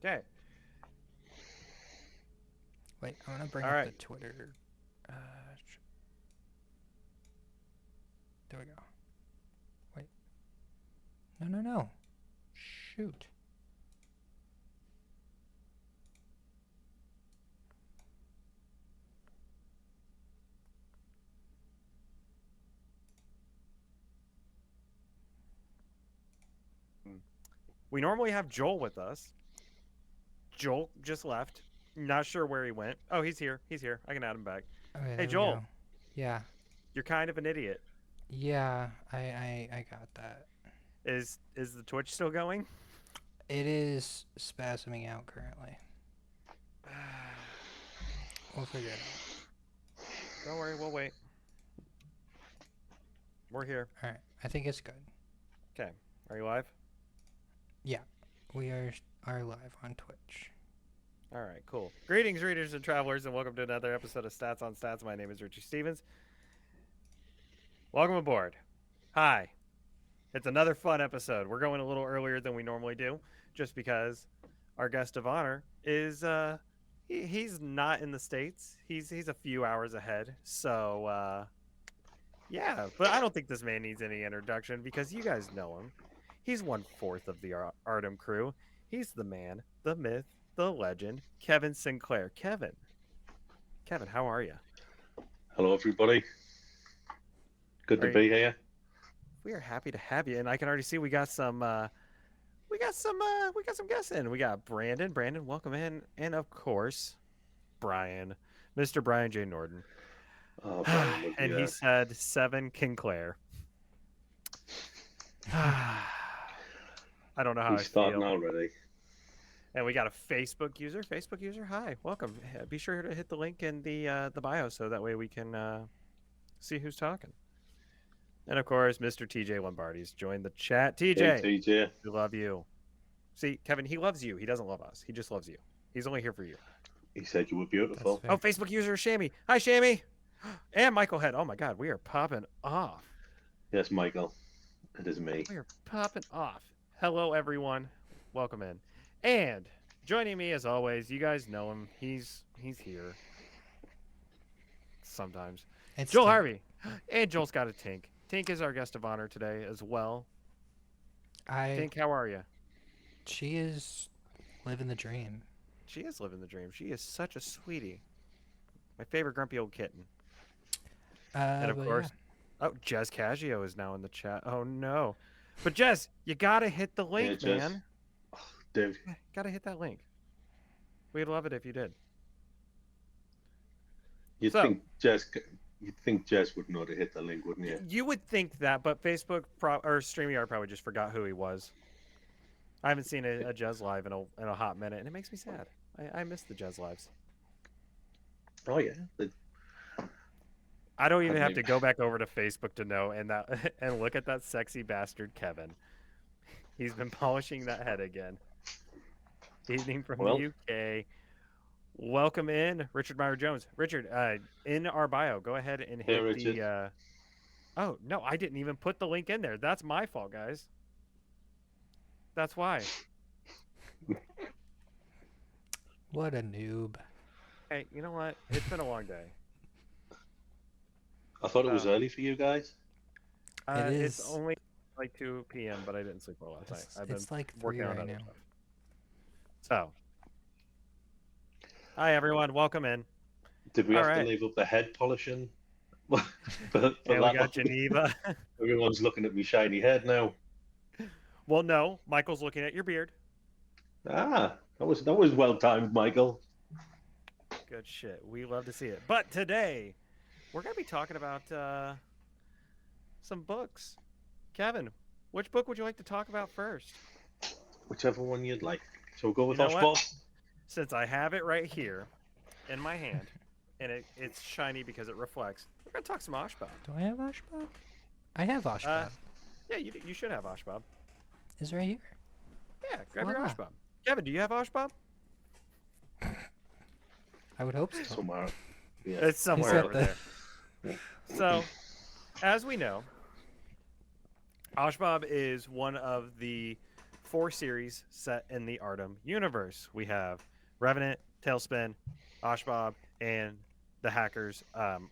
Okay. Wait, I want to bring All up right. the Twitter. Uh, there we go. Wait. No, no, no. Shoot. We normally have Joel with us. Joel just left. Not sure where he went. Oh, he's here. He's here. I can add him back. Okay, Hey, there we go. Joel, Yeah. you're kind of an idiot. Yeah, I got that. Is the Twitch still going? It is spasming out currently. We'll figure it out. Don't worry, we'll wait. We're here. All right. I think it's good. Okay. Are you live? Yeah. We are live on Twitch. All right, cool. Greetings, readers and travelers, and welcome to another episode of Stats on Stats. My name is Richard Stevens. Welcome aboard. Hi. It's another fun episode. We're going a little earlier than we normally do, just because our guest of honor is he's not in the States. He's a few hours ahead. So yeah, but I don't think this man needs any introduction because you guys know him. He's 1/4 of the Artem crew. He's the man, the myth, the legend, Kevin Sinclair. Kevin, how are you? Hello, everybody. Good to be here. We are happy to have you, and I can already see we got some guests in. We got Brandon. Brandon, welcome in, and of course, Brian, Mr. Brian J. Norton. Oh, Brian, And he said 7 Kinclair. I don't know how he's I starting feel. already. And we got a Facebook user. Facebook user, hi, welcome. Be sure to hit the link in the bio so that way we can see who's talking. And of course, Mr. TJ Lombardi's joined the chat. TJ, Hey, TJ. we love you. See, Kevin, he loves you. He doesn't love us. He just loves you. He's only here for you. He said you were beautiful. Oh, Facebook user Shammy. Hi, Shammy. And Michael Head. Oh my God, we are popping off. Yes, Michael. It is me. We are popping off. Hello, everyone. Welcome in. And joining me as always, you guys know him. He's here. Sometimes. It's Joel Tink. Harvey. And Joel's got a Tink. Tink is our guest of honor today as well. Tink, how are you? She is living the dream. She is living the dream. She is such a sweetie. My favorite grumpy old kitten. And of course, oh, Jez Caggio is now in the chat. Oh no. But Jez, you gotta hit the link, Yeah, Jez. man. Oh, dude. Gotta hit that link. We'd love it if you did. You'd think Jez would know to hit the link, wouldn't you? You would think that, but Facebook or StreamYard probably just forgot who he was. I haven't seen a Jez live in a hot minute, and it makes me sad. I miss the Jez lives. Oh yeah. I don't even have to go back over to Facebook to know and look at that sexy bastard Kevin. He's been polishing that head again. Evening from the UK. Welcome in, Richard Meyer Jones. Richard, in our bio, go ahead and hit the. Oh no, I didn't even put the link in there. That's my fault, guys. That's why. What a noob. Hey, you know what? It's been a long day. I thought it was early for you guys. It is. It's only like 2 p.m., but I didn't sleep well last night. I've been like working on right other now. stuff. So, hi everyone, welcome in. Did we have to leave up the head polishing? Yeah, we got Geneva. Everyone's looking at me shiny head now. Well, no, Michael's looking at your beard. Ah, that was well timed, Michael. Good shit. We love to see it. But today, we're gonna be talking about some books. Kevin, which book would you like to talk about first? Whichever one you'd like. So we'll go with Oshbob. Since I have it right here in my hand, and it's shiny because it reflects, we're gonna talk some Oshbob. Do I have Oshbob? I have Oshbob. Yeah, you should have Oshbob. It's right here. Yeah, grab your Oshbob. Kevin, do you have Oshbob? I would hope so. Somewhere. Yeah. It's somewhere over there. So, as we know, Oshbob is one of the 4 series set in the Artem universe. We have Revenant, Tailspin, Oshbob, and the Hackers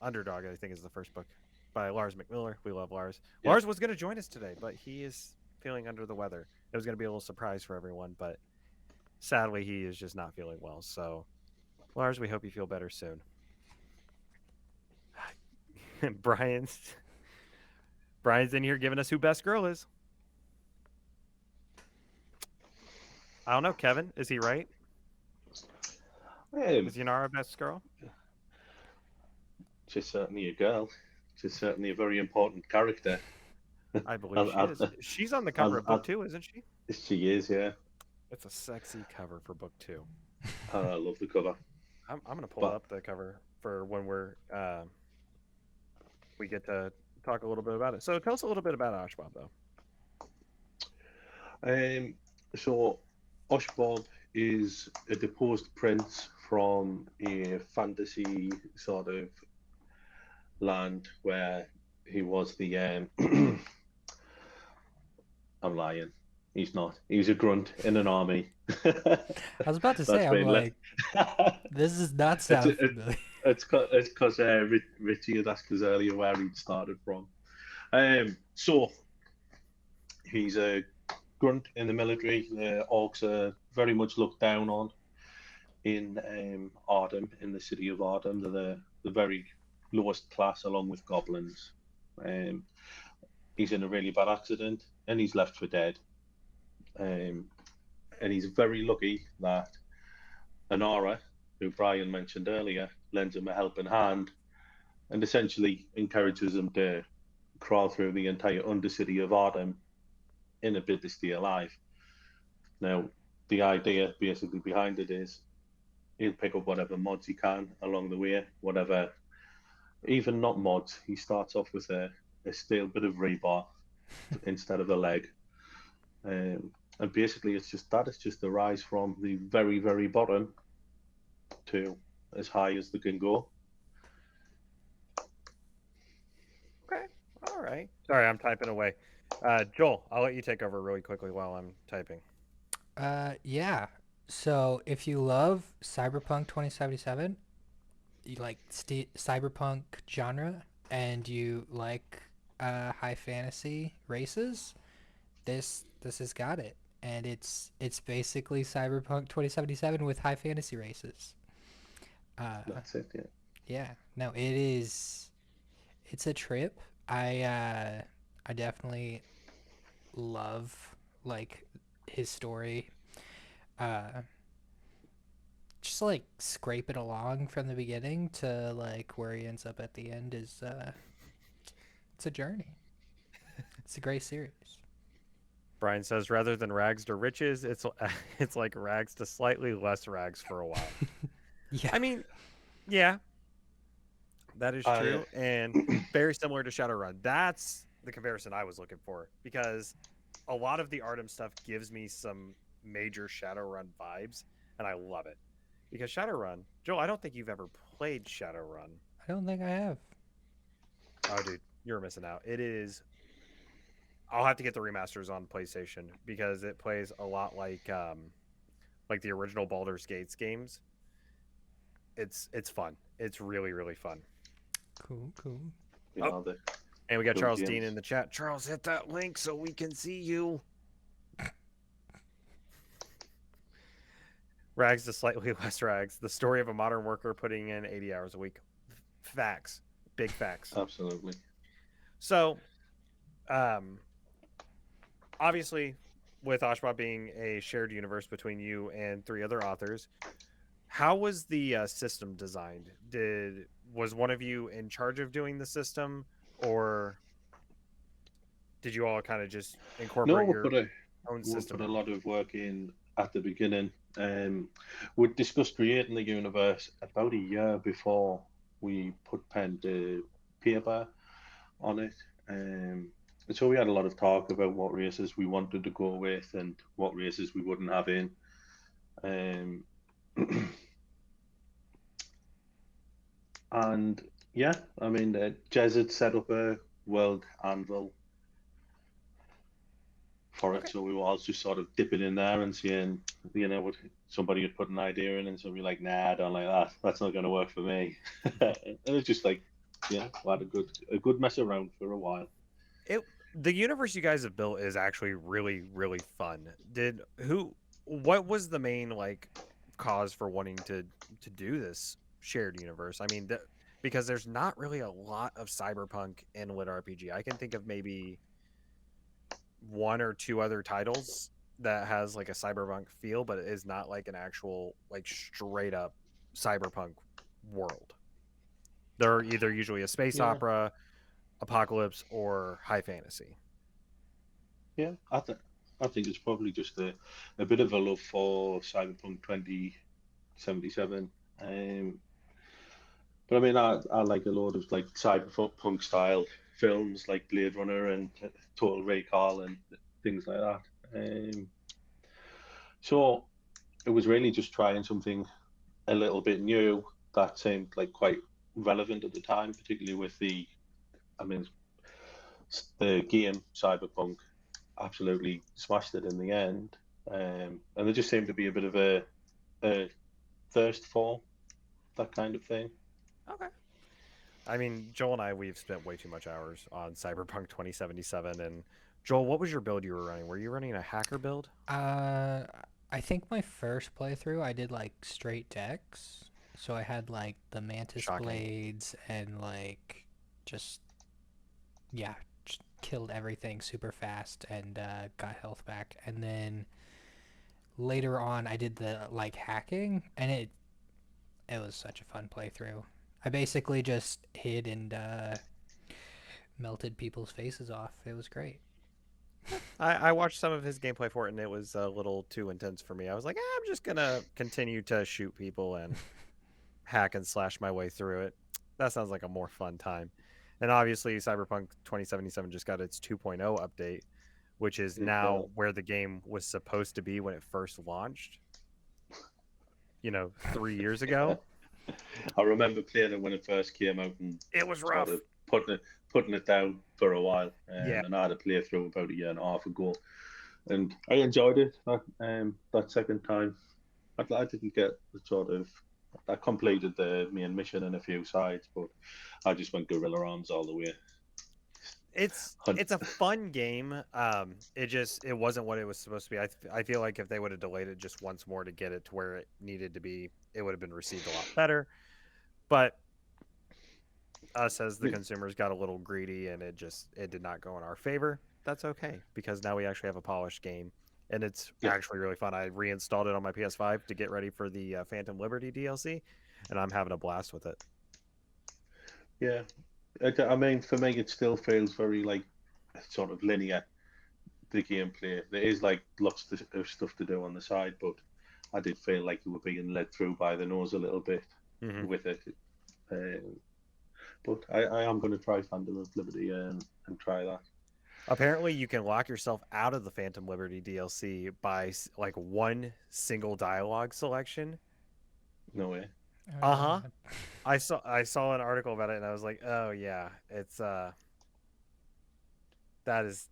Underdog, I think is the first book by Lars McMiller. We love Lars. Yep. Lars was going to join us today, but he is feeling under the weather. It was going to be a little surprise for everyone, but sadly, he is just not feeling well. So, Lars, we hope you feel better soon. Brian's Brian's in here giving us who best girl is. I don't know, Kevin. Is he right? Is Yanara best girl? She's certainly a girl. She's certainly a very important character. I believe she is. She's on the cover of book 2, isn't she? She is, yeah. It's a sexy cover for book 2. I love the cover. I'm gonna pull up the cover for when we get to talk a little bit about it. So tell us a little bit about Oshbob, though. So Oshbob is a deposed prince from a fantasy sort of land where he was the I'm lying. He's not. He's a grunt in an army. I was about to say, I'm like, this does not sound familiar. It's because Richie had asked us earlier where he'd started from. So he's a grunt in the military. The orcs are very much looked down on in Artem, in the city of Artem. They're the very lowest class, along with goblins. He's in a really bad accident and he's left for dead. And he's very lucky that Anara, who Brian mentioned earlier, lends him a helping hand and essentially encourages him to crawl through the entire undercity of Artem in a bid to stay alive. Now, the idea basically behind it is he'll pick up whatever mods he can along the way, whatever, even not mods. He starts off with a stale bit of rebar instead of a leg. And basically it's just the rise from the very, very bottom to as high as they can go. Okay. All right. Sorry, I'm typing away. Joel, I'll let you take over really quickly while I'm typing. Yeah. So if you love Cyberpunk 2077, you like cyberpunk genre, and you like high fantasy races, this has got it. And it's basically Cyberpunk 2077 with high fantasy races. That's it, yeah. Yeah. No, it's a trip. I definitely love like his story. Just like scraping along from the beginning to like where he ends up at the end is it's a journey. It's a great series. Brian says rather than rags to riches, it's like rags to slightly less rags for a while. Yeah. I mean, yeah, that is true, and very similar to Shadowrun. That's the comparison I was looking for, because a lot of the Artem stuff gives me some major Shadowrun vibes, and I love it. Because Shadowrun, Joel, I don't think you've ever played Shadowrun. I don't think I have. Oh, dude, you're missing out. It is. I'll have to get the remasters on PlayStation because it plays a lot like the original Baldur's Gates games. It's fun. It's really, really fun. Cool. And we got Charles Dean in the chat. Charles, hit that link so we can see you. Rags to slightly less rags. The story of a modern worker putting in 80 hours a week. Facts. Big facts. Absolutely. So, obviously, with Oshbob being a shared universe between you and 3 other authors, how was the system designed? Was one of you in charge of doing the system, or did you all kind of just incorporate your own system? We put a lot of work in at the beginning. We discussed creating the universe about a year before we put pen to paper on it. So we had a lot of talk about what races we wanted to go with and what races we wouldn't have in. And yeah, I mean, Jez had set up a world anvil for it. Okay. So we were all just sort of dipping in there and seeing, what somebody had put an idea in, and so we're like, nah, I don't like that. That's not going to work for me. And it's just like, we had a good mess around for a while. It the universe you guys have built is actually really really fun. What was the main like cause for wanting to do this shared universe? I mean, because there's not really a lot of cyberpunk in lit RPG. I can think of maybe one or two other titles that has like a cyberpunk feel, but it is not like an actual like straight up cyberpunk world. They're either usually a space Yeah, opera, apocalypse, or high fantasy. yeah. I think it's probably just a bit of a love for Cyberpunk 2077. Um, but I mean, I like a lot of like cyberpunk style films like Blade Runner and Total Recall and things like that. So it was really just trying something a little bit new that seemed like quite relevant at the time, particularly with I mean, the game Cyberpunk absolutely smashed it in the end. And there just seemed to be a bit of a thirst for that kind of thing. Okay. I mean, Joel and I, we've spent way too much hours on Cyberpunk 2077. And Joel, what was your build you were running? Were you running a hacker build? Uh, I think my first playthrough I did like straight decks. So I had like the mantis Shocking. blades and like just yeah, just killed everything super fast and got health back. And then later on I did the like hacking and it was such a fun playthrough. I basically just hid and melted people's faces off. It was great. I watched some of his gameplay for it, and it was a little too intense for me. I was like, I'm just gonna continue to shoot people and hack and slash my way through it. That sounds like a more fun time. And obviously, Cyberpunk 2077 just got its 2.0 update, which is Yeah. now where the game was supposed to be when it first launched, 3 years ago. I remember playing it when it first came out and It was sort rough. of putting it down for a while. Yeah. And I had a playthrough about a year and a half ago, and I enjoyed it that second time. I didn't get the sort of I completed the main mission in a few sides, but I just went gorilla arms all the way. Hunt. It's a fun game. It wasn't what it was supposed to be. I feel like if they would have delayed it just once more to get it to where it needed to be, it would have been received a lot better. But us as the consumers got a little greedy and it did not go in our favor. That's okay because now we actually have a polished game and it's Yeah, actually really fun. I reinstalled it on my PS5 to get ready for the Phantom Liberty DLC, and I'm having a blast with it. yeah. I mean, for me, it still feels very like sort of linear. The gameplay. There is like lots of stuff to do on the side, but I did feel like you were being led through by the nose a little bit Hmm. with it. Um, but I am going to try Phantom of Liberty and try that. Apparently, you can lock yourself out of the Phantom Liberty DLC by like one single dialogue selection. No way. Oh Uh huh. god. I saw an article about it and I was like, oh yeah, it's that is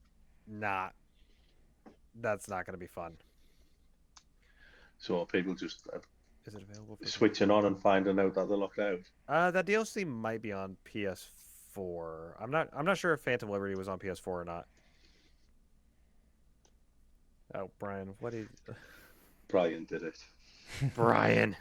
not that's not going to be fun. So people just Is it available for switching on and finding out that they're locked out. That DLC might be on PS4. I'm not sure if Phantom Liberty was on PS4 or not. Oh, Brian, what did Brian did it. Brian?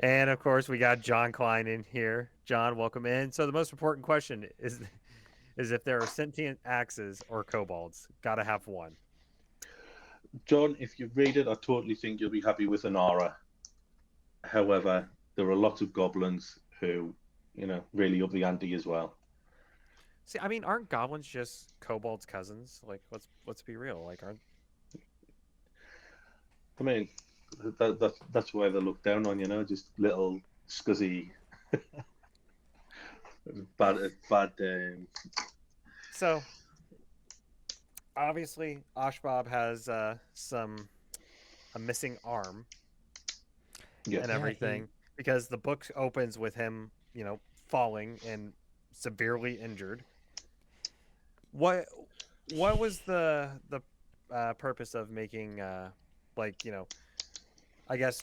And of course, we got John Klein in here. John, welcome in. So the most important question is if there are sentient axes or kobolds. Gotta have one. John, if you read it, I totally think you'll be happy with Anara. However, there are lots of goblins who, really up the ante as well. See, I mean, aren't goblins just kobolds' cousins? Like, let's be real. Like, aren't I mean, that's why they look down on, just little scuzzy, bad. so? Obviously, Ashbab has a missing arm and Yes. Yeah, he everything because the book opens with him, falling and severely injured. what what was the purpose of making like I guess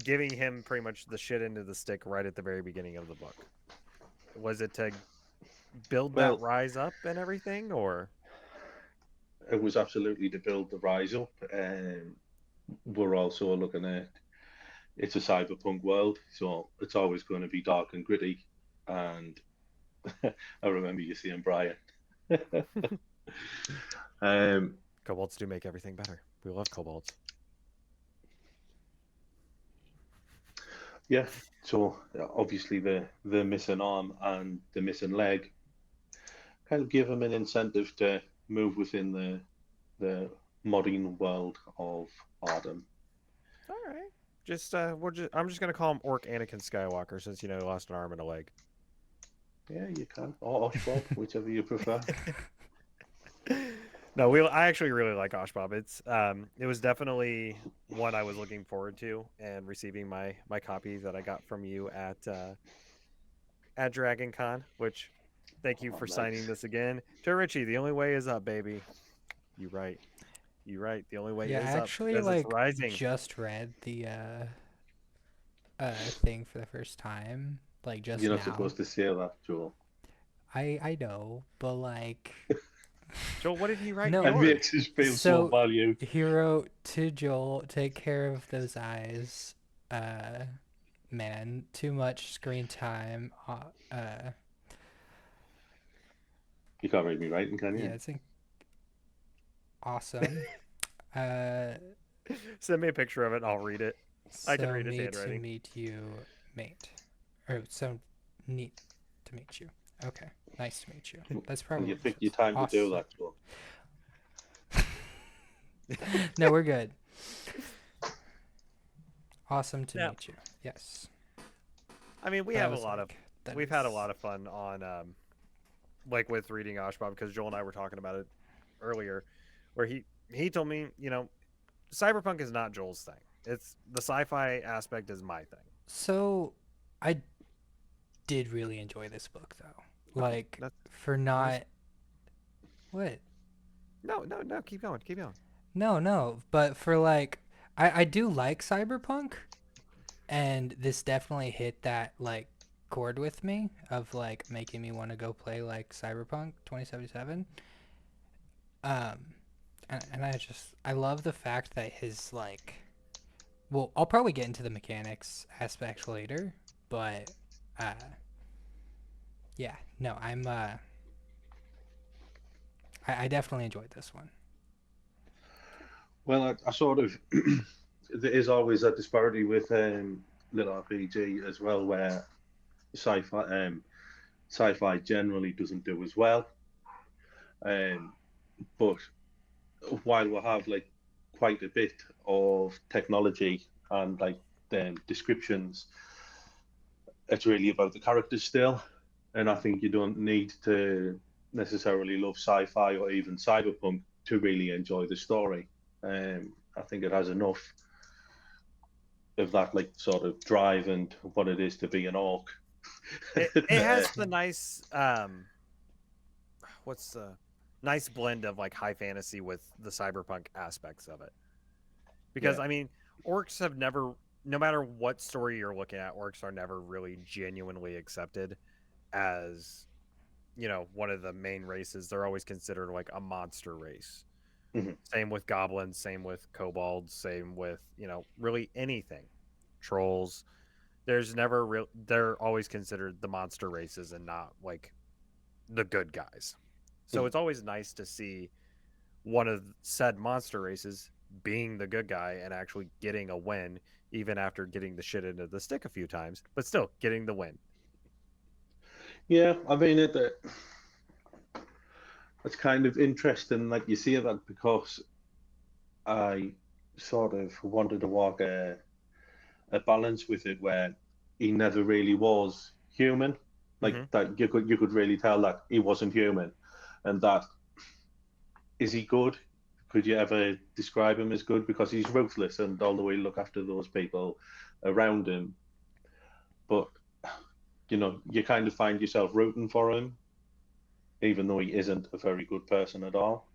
giving him pretty much the shit into the stick right at the very beginning of the book? Was it to build that Well, rise up and everything, or it was absolutely to build the rise up. We're also looking at it's a cyberpunk world, so it's always going to be dark and gritty. And I remember you seeing Brian. um, kobolds do make everything better? We love kobolds. yeah, so obviously the missing arm and the missing leg kind of give him an incentive to move within the modern world of Arden. All right. Just I'm just gonna call him Orc Anakin Skywalker since he lost an arm and a leg. Yeah, you can. Or Oshbob, whichever you prefer. No, I actually really like Oshbob. It was definitely one I was looking forward to and receiving my copy that I got from you at Dragon Con, which thank you Oh, for signing nice. this again. To Richie, the only way is up, baby. You right. You right. The only way Yeah, I is up actually because it's like rising. just read the thing for the first time, like just You're not now. supposed to say that, Joel. I know, but like Joel, what did he write in no. It yours? makes us feel so So valued. hero to Joel, take care of those eyes. Uh Man, too much screen time. You can't read me writing, can Yeah, you? it's awesome. Uh Send me a picture of it and I'll read it. I can so read his me to handwriting. meet you, mate. Or so neat to meet you. Okay. Nice to meet you. That's And you probably pick your just time to do awesome. that, Joel. No, we're good. Awesome to Yeah. meet you. Yes. I mean, But I was like, that we've had a is lot of fun on like with reading Oshbob because Joel and I were talking about it earlier, where he told me cyberpunk is not Joel's thing. It's the sci-fi aspect is my thing. so I did really enjoy this book though. Okay, Like that's for nice. not what? No. Keep going. Keep going. No, no, but for like I do like cyberpunk and this definitely hit that like chord with me of like making me want to go play like Cyberpunk 2077. Um and I love the fact that his like well, I'll probably get into the mechanics aspect later, but uh yeah, no, I definitely enjoyed this one. Well, I sort of there is always a disparity with little RPG as well, where sci-fi sci-fi generally doesn't do as well. Um, but while we have like quite a bit of technology and like descriptions, it's really about the characters still. And I think you don't need to necessarily love sci-fi or even cyberpunk to really enjoy the story. I think it has enough of that like sort of drive and what it is to be an orc. It has the nice what's the nice blend of like high fantasy with the cyberpunk aspects of it. Because Yeah. I mean, orcs have never, no matter what story you're looking at, orcs are never really genuinely accepted as one of the main races. They're always considered like a monster race. Mhm. Same with goblins, same with kobolds, same with really anything. Trolls. There's never real. They're always considered the monster races and not like the good guys. So Mhm. it's always nice to see one of said monster races being the good guy and actually getting a win, even after getting the shit into the stick a few times, but still getting the win. Yeah, I mean it's kind of interesting, like you see that because I sort of wanted to walk a balance with it where he never really was human. Like Mm-hmm. that you could really tell that he wasn't human, and that is he good? Could you ever describe him as good? Because he's ruthless and all the way look after those people around him. But you kind of find yourself rooting for him even though he isn't a very good person at all.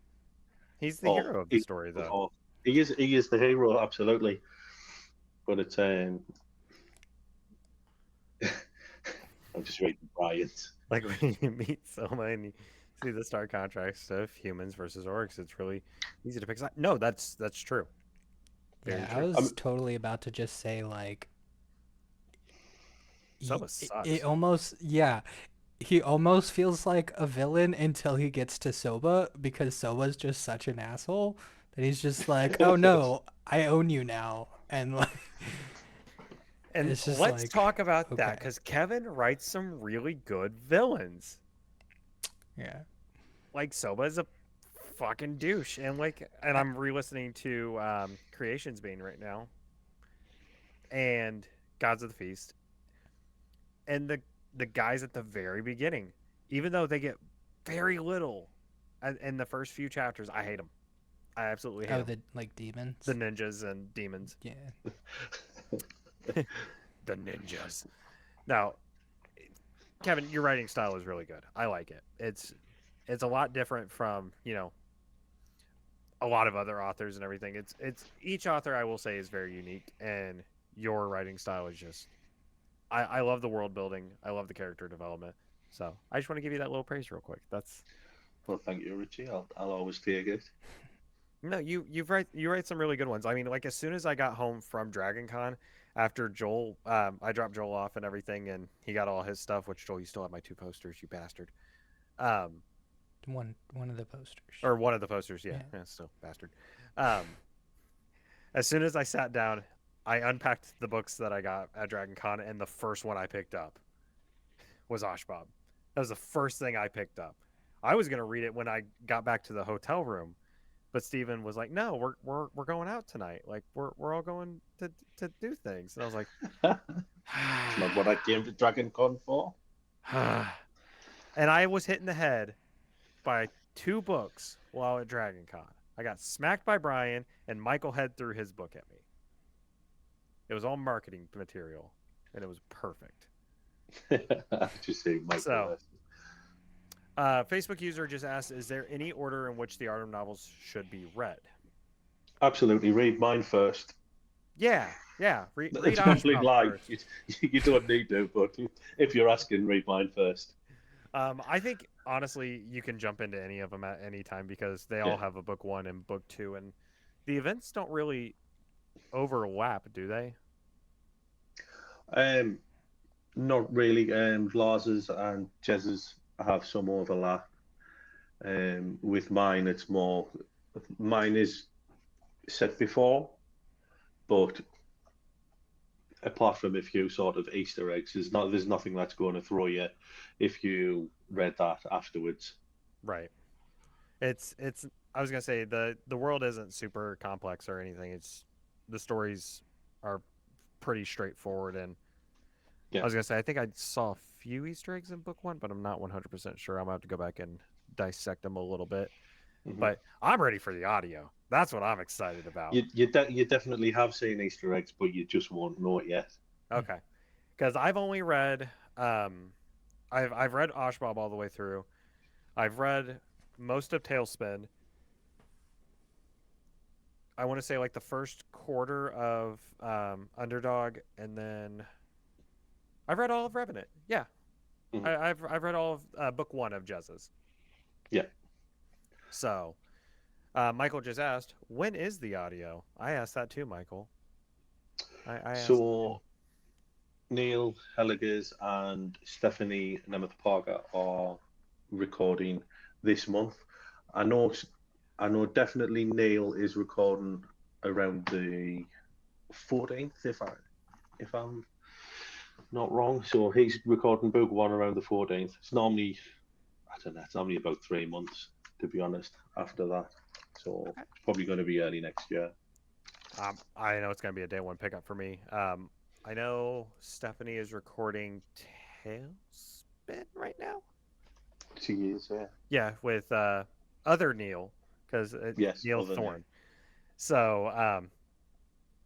He's the Or hero of the he, story, though. or he is the hero, absolutely. But it's I'm just reading Bryant. Like when you meet Soma and you see the star contrast of humans versus orcs, it's really easy to pick. No, that's true. Very Yeah, I true. was totally about to just say like Soma it sucks. almost, yeah, he almost feels like a villain until he gets to Soba because Soba's just such an asshole that he's just like, oh no, I own you now, and like And it's just let's like, talk about that okay, because Kevin writes some really good villains. yeah, Like Soba is a fucking douche, and and I'm re-listening to Creations Being right now, and Gods of the Feast, and the guys at the very beginning, even though they get very little in the first few chapters, I hate them. I absolutely hate oh them. the like The demons, ninjas and demons. yeah, The ninjas. Now, Kevin, your writing style is really good. I like it. It's a lot different from a lot of other authors and everything. It's each author I will say is very unique, and your writing style is just I love the world building. I love the character development. So I just want to give you that little praise real quick. That's Well, thank you, Richie. I'll always take it. no, you write some really good ones. I mean, like as soon as I got home from Dragon Con, after Joel, I dropped Joel off and everything, and he got all his stuff. Which Joel, you still have my two posters, you bastard. Um, one of the posters, or one of the posters, yeah, yeah. yeah, still bastard. Um, as soon as I sat down, I unpacked the books that I got at Dragon Con, and the first one I picked up was Oshbob. That was the first thing I picked up. I was gonna read it when I got back to the hotel room, but Steven was like, "No, we're going out tonight. Like we're all going to do things." And I was like, It's not what I came to Dragon Con for. and I was hit in the head by two books while at Dragon Con. I got smacked by Brian, and Michael Head threw his book at me. It was all marketing material, and it was perfect. I just say Michael So, West. Facebook user just asked, "Is there any order in which the Artem novels should be read?" Absolutely, read mine first. Yeah, yeah. Read It's a complete Oshkosh lie. first. You don't need to, but if you're asking, read mine first. I think honestly, you can jump into any of them at any time because they all Yeah. have a book one and book two, and the events don't really overlap, do they? Um, Not really. Lars's and Jez's have some overlap. With mine, it's more. Mine is set before, but apart from a few sort of Easter eggs, there's nothing that's going to throw you if you read that afterwards. Right. It's. I was gonna say the world isn't super complex or anything. It's the stories are pretty straightforward, and I Yeah. was gonna say I think I saw a few Easter eggs in book one, but I'm not 100% sure. I'm gonna have to go back and dissect them a little bit. Hmm. But I'm ready for the audio. That's what I'm excited about. You definitely have seen Easter eggs, but you just won't know it yet. Okay, because I've only read I've read Oshbob all the way through. I've read most of Tailspin. I want to say like the first quarter of Underdog, and then I've read all of Revenant. Yeah, Hmm. I've read all of book one of Jez's. Yeah. So Michael just asked, when is the audio? I asked that too, Michael. I asked that too. So Neil Helligers and Stephanie Nemeth Parker are recording this month. I know, I know definitely Neil is recording around the 14th, if I'm not wrong. So he's recording book one around the 14th. It's normally, I don't know, it's normally about 3 months to be honest. After that, so it's probably going to be early next year. I know it's gonna be a day one pickup for me. I know Stephanie is recording Tailspin right now. 2 years, yeah. Yeah, with other Neil, because Yes, Neil other Neil. Thorne. So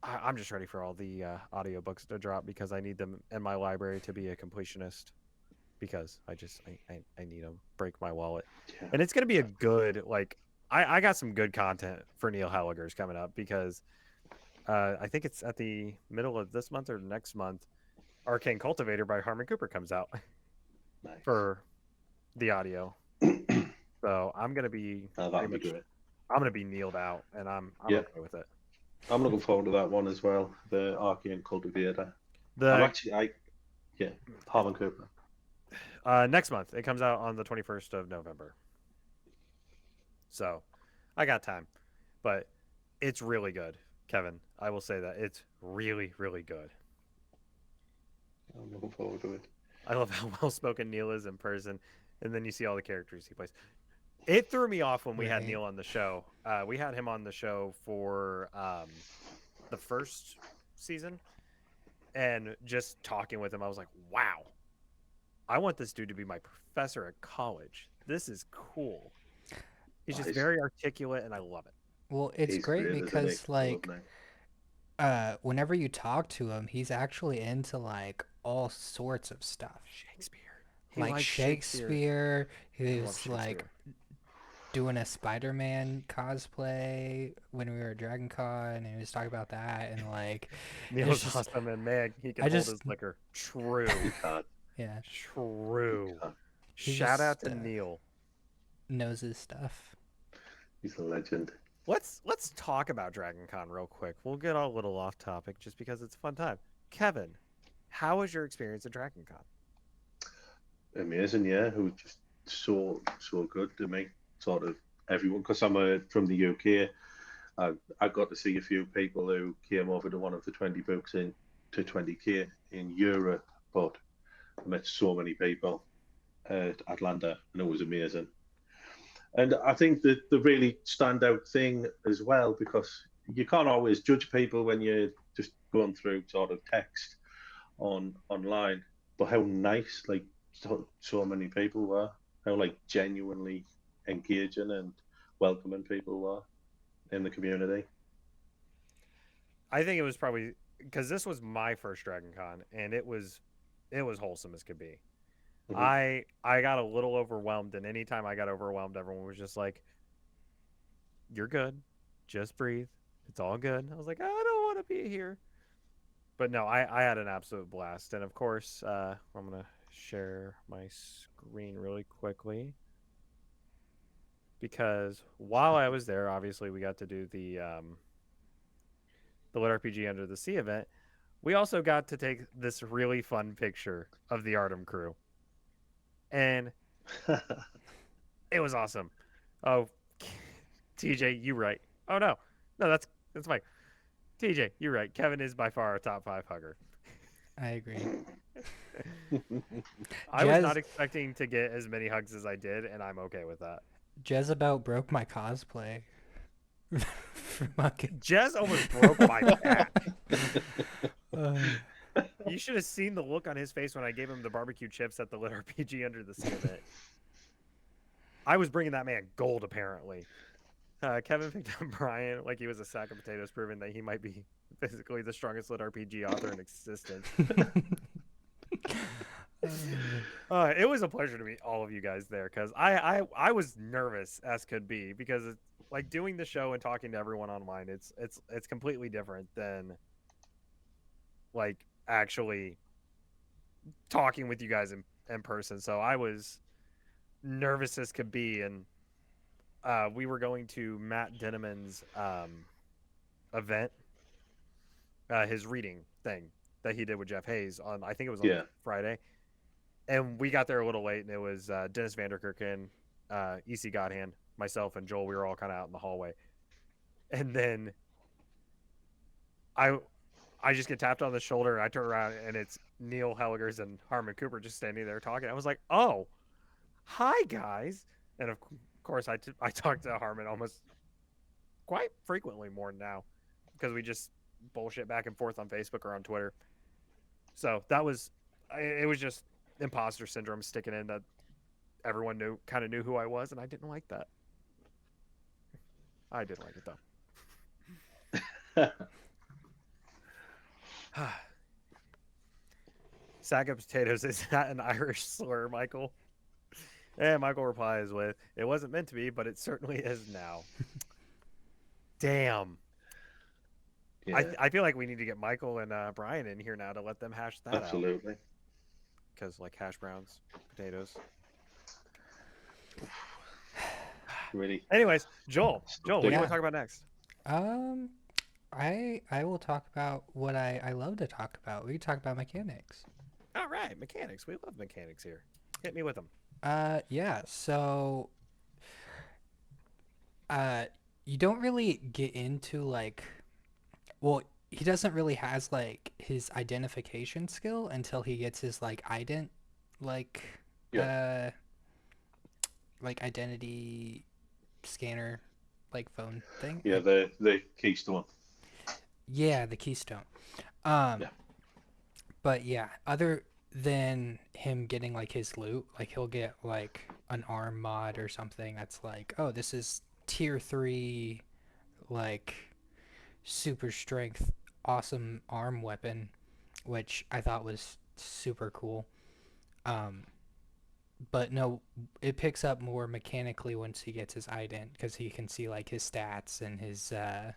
I'm just ready for all the audiobooks to drop because I need them in my library to be a completionist. because I need them. Break my wallet, Yeah. and it's gonna be a good like. I got some good content for Neil Helliger's coming up because I think it's at the middle of this month or next month. Arcane Cultivator by Harmon Cooper comes out Nice. for the audio. So I'm gonna be Oh, pretty that'd be much great. I'm gonna be kneeled out, and I'm Yeah. okay with it. I'm looking forward to that one as well. The Arcane Cultivator. The Yeah, Harmon Cooper. next month it comes out on the 21st of November. So I got time, but it's really good, Kevin. I will say that it's really really good. I'm looking forward to it. I love how well spoken Neil is in person, and then you see all the characters he plays. It threw me off when we had Right. Neil on the show. We had him on the show for the first season, and just talking with him, I was like, wow, I want this dude to be my professor at college. This is cool. He's just Nice. very articulate, and I love it. Well, it's He's great great, isn't he? because I love like him. whenever you talk to him, he's actually into like all sorts of stuff. Shakespeare. He Like likes Shakespeare, he I love was like Shakespeare. doing a Spider-Man cosplay when we were at Dragon Con, and he was talking about that, and like Neil's just- awesome, and man, he can I hold just- his liquor. True. He can't. yeah, True. He can't. He Shout out just, to Neil. knows his stuff. He's a legend. Let's talk about Dragon Con real quick. We'll get a little off topic just because it's a fun time. Kevin, how was your experience at Dragon Con? Amazing, yeah. Who was just so good to me. Sort of everyone, because I'm from the UK. I got to see a few people who came over to one of the 20 books in to 20K in Europe, but I met so many people at Atlanta, and it was amazing. And I think that the really standout thing as well, because you can't always judge people when you're just going through sort of text online, but how nice like so many people were, how like genuinely engaging and welcoming people were in the community. I think it was probably because this was my first Dragon Con, and it was wholesome as could be. Mhm. I got a little overwhelmed, and anytime I got overwhelmed, everyone was just like, "You're good, just breathe. It's all good." I was like, "I don't want to be here," but no, I had an absolute blast, and of course, I'm gonna share my screen really quickly because while I was there, obviously we got to do the Lit RPG Under the Sea event. We also got to take this really fun picture of the Artem crew, and it was awesome. Oh, TJ, you right. Oh no, that's Mike. TJ, you're right. Kevin is by far our top 5 hugger. I agree. I was Jez- not expecting to get as many hugs as I did, and I'm okay with that. Jezebel broke my cosplay. Fucking- Jez almost broke my back. Uh, You should have seen the look on his face when I gave him the barbecue chips at the Lit RPG Under the Sea event. I was bringing that man gold, apparently. Kevin picked up Brian like he was a sack of potatoes, proving that he might be physically the strongest Lit RPG author in existence. It was a pleasure to meet all of you guys there because I was nervous as could be because it's, like doing the show and talking to everyone online, it's completely different than like actually talking with you guys in person. So I was nervous as could be, and we were going to Matt Denneman's event, his reading thing that he did with Jeff Hayes on, I think it was on Yeah. Friday, and we got there a little late, and it was Dennis Vanderkerken, EC Godhand, myself, and Joel. We were all kind of out in the hallway, and then I just get tapped on the shoulder, and I turn around, and it's Neil Helligers and Harmon Cooper just standing there talking. I was like, oh, hi guys, and of course I talk to Harmon almost quite frequently more now because we just bullshit back and forth on Facebook or on Twitter. So that was it was just imposter syndrome sticking in that everyone kind of knew who I was, and I didn't like that. I didn't like it though. Sack of potatoes is that an Irish slur, Michael? And Michael replies with, "It wasn't meant to be, but it certainly is now." Damn. Yeah, I feel like we need to get Michael and Brian in here now to let them hash that out. absolutely. Because, like, hash browns, potatoes. Really. Anyways, Joel, what do you Yeah. want to talk about next? Um, I will talk about what I love to talk about. We can talk about mechanics. All right, mechanics. We love mechanics here. Hit me with them. Yeah. So, uh, you don't really get into like, well, he doesn't really has like his identification skill until he gets his like Yeah, uh, like identity scanner, like phone thing. yeah. The keystone. Yeah, the keystone. Um, Yeah, but yeah, other than him getting like his loot, like he'll get like an arm mod or something that's like, oh, this is tier 3, like super strength, awesome arm weapon, which I thought was super cool. Um, but no, it picks up more mechanically once he gets his ident because he can see like his stats and his uh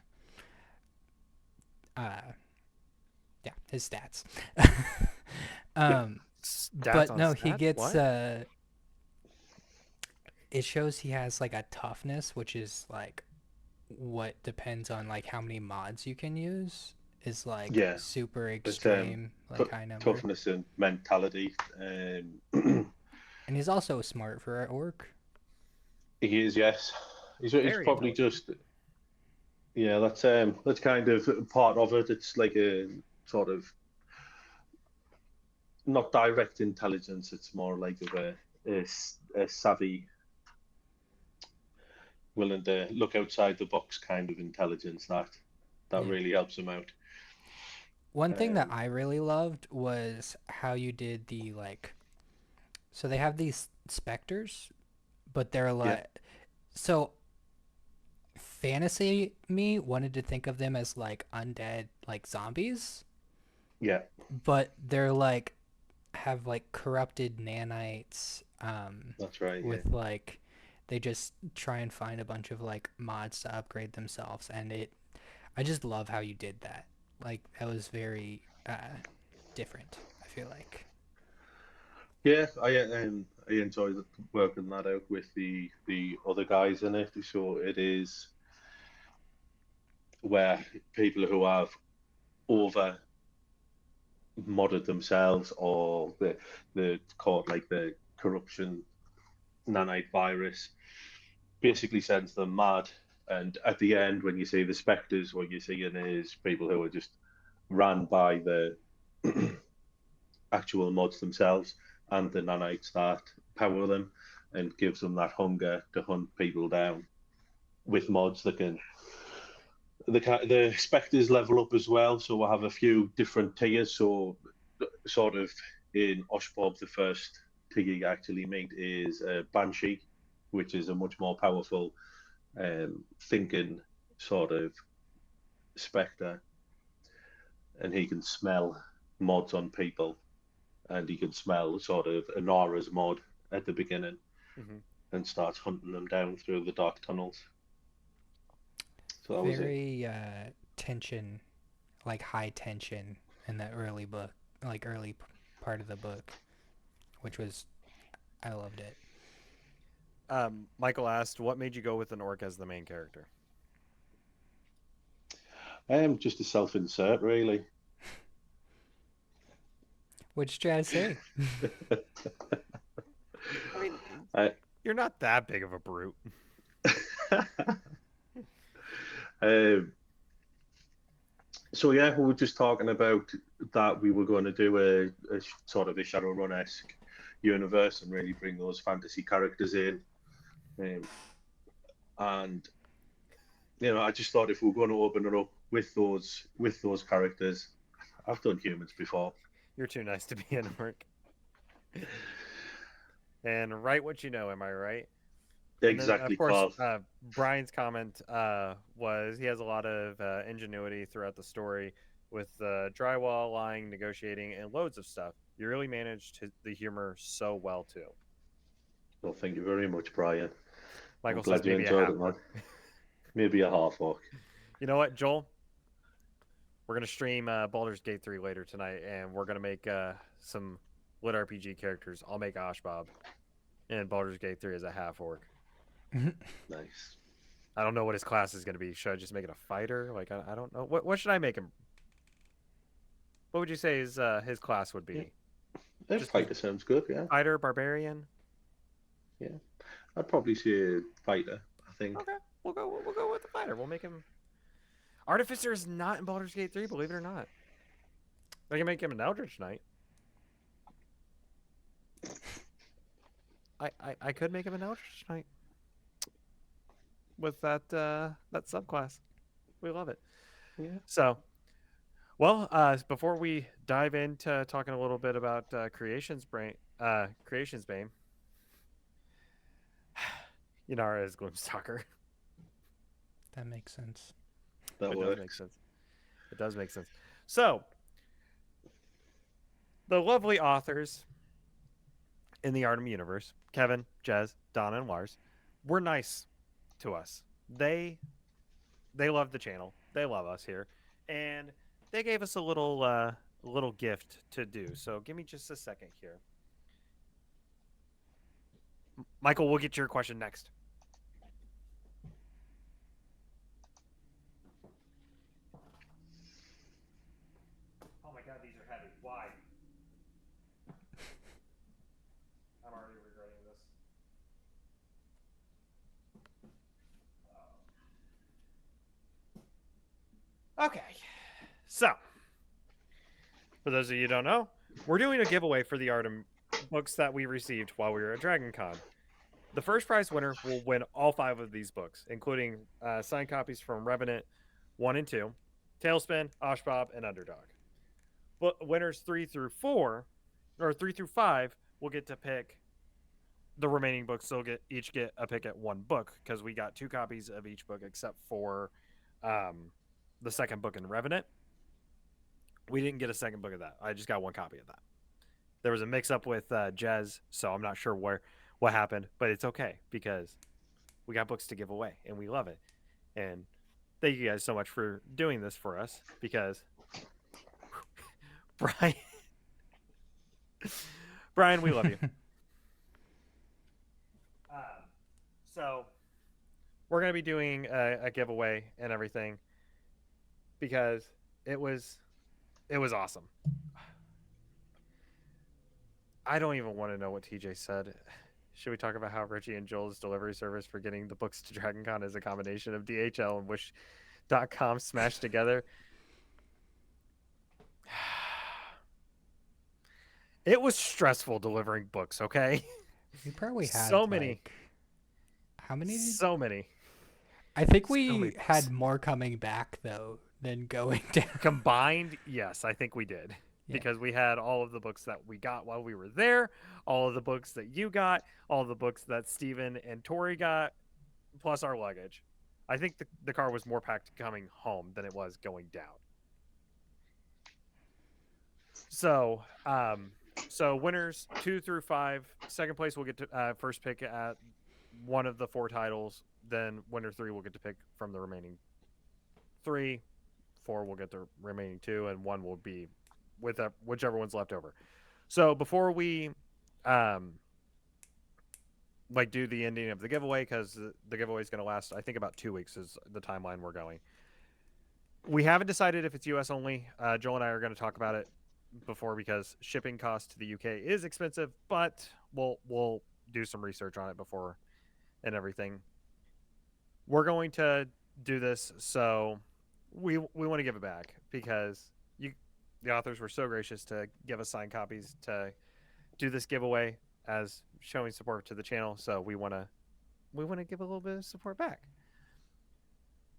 yeah, his stats. yeah, Stats But on no, he stats? gets What? it shows he has like a toughness, which is like what depends on like how many mods you can use is like yeah. super But extreme, like t- high number. toughness and mentality. And he's also smart for an orc. He is, yes. He's Very probably intelligent. just, yeah. That's kind of part of it. It's like a sort of not direct intelligence. It's more like of a savvy, willing to look outside the box kind of intelligence that Yeah. really helps him out. One thing that Um, I really loved was how you did the like so they have these specters, but they're yeah, like so fantasy me wanted to think of them as like undead like zombies, yeah, but they're like have like corrupted nanites that's right. Yeah, with like they just try and find a bunch of like mods to upgrade themselves and it I just love how you did that. Like that was very different, I feel like. yeah. I enjoyed working that out with the other guys in it. So it is where people who have over modded themselves or the caught like the corruption nanite virus basically sends them mad. And at the end, when you see the specters, what you're seeing is people who are just ran by the actual mods themselves and the nanites that power them and gives them that hunger to hunt people down with mods that can the specters level up as well, so we'll have a few different tiers. So, sort of in Oshbob, the first tier you actually meet is Banshee, which is a much more powerful thinking sort of spectre, and he can smell mods on people, and he can smell sort of Anara's mod at the beginning Hmm. and starts hunting them down through the dark tunnels. So that was it. Very tension, like high tension in the early book, like part of the book, which was I loved it. Michael asked, "What made you go with an orc as the main character?" Just a self-insert, really. What you try to say? I mean, I, you're not that big of a brute. um, so yeah, we were just talking about that we were going to do a sort of a Shadowrun-esque universe and really bring those fantasy characters in. Um, and I just thought if we were going to open it up with those characters, I've done humans before. You're too nice to be an orc. And write what you know. Am I right? And then, of Exactly, course, Carl. Brian's comment was he has a lot of ingenuity throughout the story with drywall, lying, negotiating, and loads of stuff. You really managed the humor so well too. Well, thank you very much, Brian. I'm Michael says glad you maybe a enjoyed half it, man. orc. Maybe a half orc. You know what, Joel? We're gonna stream Baldur's Gate 3 later tonight, and we're gonna make some lit RPG characters. I'll make Ashbob, and Baldur's Gate 3 is a half orc. Nice. I don't know what his class is gonna be. Should I just make it a fighter? Like I don't know. What should I make him? What would you say his class would Yeah. be? Just be Fighter sounds good, yeah. fighter, barbarian. Yeah. I'd probably say fighter, I think. Okay, we'll go with the fighter. We'll make him. Artificer is not in Baldur's Gate 3, believe it or not. I can make him an Eldritch Knight. I could make him an Eldritch Knight with that subclass. We love it. Yeah. So, well, before we dive into talking a little bit about Creation's Bane, Yanara is Gloomstalker. That makes sense. That It does works. make sense. It does make sense. So, the lovely authors in the Artem universe, Kevin, Jez, Donna, and Lars, were nice to us. They love the channel. They love us here, and they gave us a little gift to do. So give me just a second here. Michael, we'll get to your question next. Oh my god, these are heavy. Why? I'm already regretting this. Okay. So, for those of you who don't know, we're doing a giveaway for the Artem books that we received while we were at Dragon Con. The first prize winner will win all 5 of these books, including signed copies from Revenant 1 and 2, Tailspin, Oshbob, and Underdog. But winners 3 through 4, or 3 through 5, will get to pick the remaining books. They'll each get a pick at 1 book, because we got 2 copies of each book except for the second book in Revenant. We didn't get a second book of that. I just got 1 copy of that. There was a mix-up with Jez, so I'm not sure what happened, but it's okay because we got books to give away, and we love it. And thank you guys so much for doing this for us, because Brian, we love you. So we're gonna be doing a giveaway and everything because it was awesome. I don't even want to know what TJ said. Should we talk about how Richie and Joel's delivery service for getting the books to DragonCon is a combination of DHL and Wish.com smashed together? It was stressful delivering books, okay? We probably had so many. Like, how many? So many. I think so we many books. had more coming back though than going down. Combined, yes, I think we did. Yeah. Because we had all of the books that we got while we were there, all of the books that you got, all of the books that Steven and Tori got, plus our luggage. I think the car was more packed coming home than it was going down. So, so winners 2 through 5, second place will get to first pick at one of the 4 titles. Then winner 3 will get to pick from the remaining 3. 4 will get the remaining 2, and 1 will be with whichever one's left over. So before we like do the ending of the giveaway, because the giveaway is going to last, I think, about 2 weeks is the timeline we're going. We haven't decided if it's US only. Joel and I are going to talk about it before, because shipping costs to the UK is expensive, but we'll do some research on it before and everything. We're going to do this, so we want to give it back, because the authors were so gracious to give us signed copies to do this giveaway as showing support to the channel. So we want to give a little bit of support back.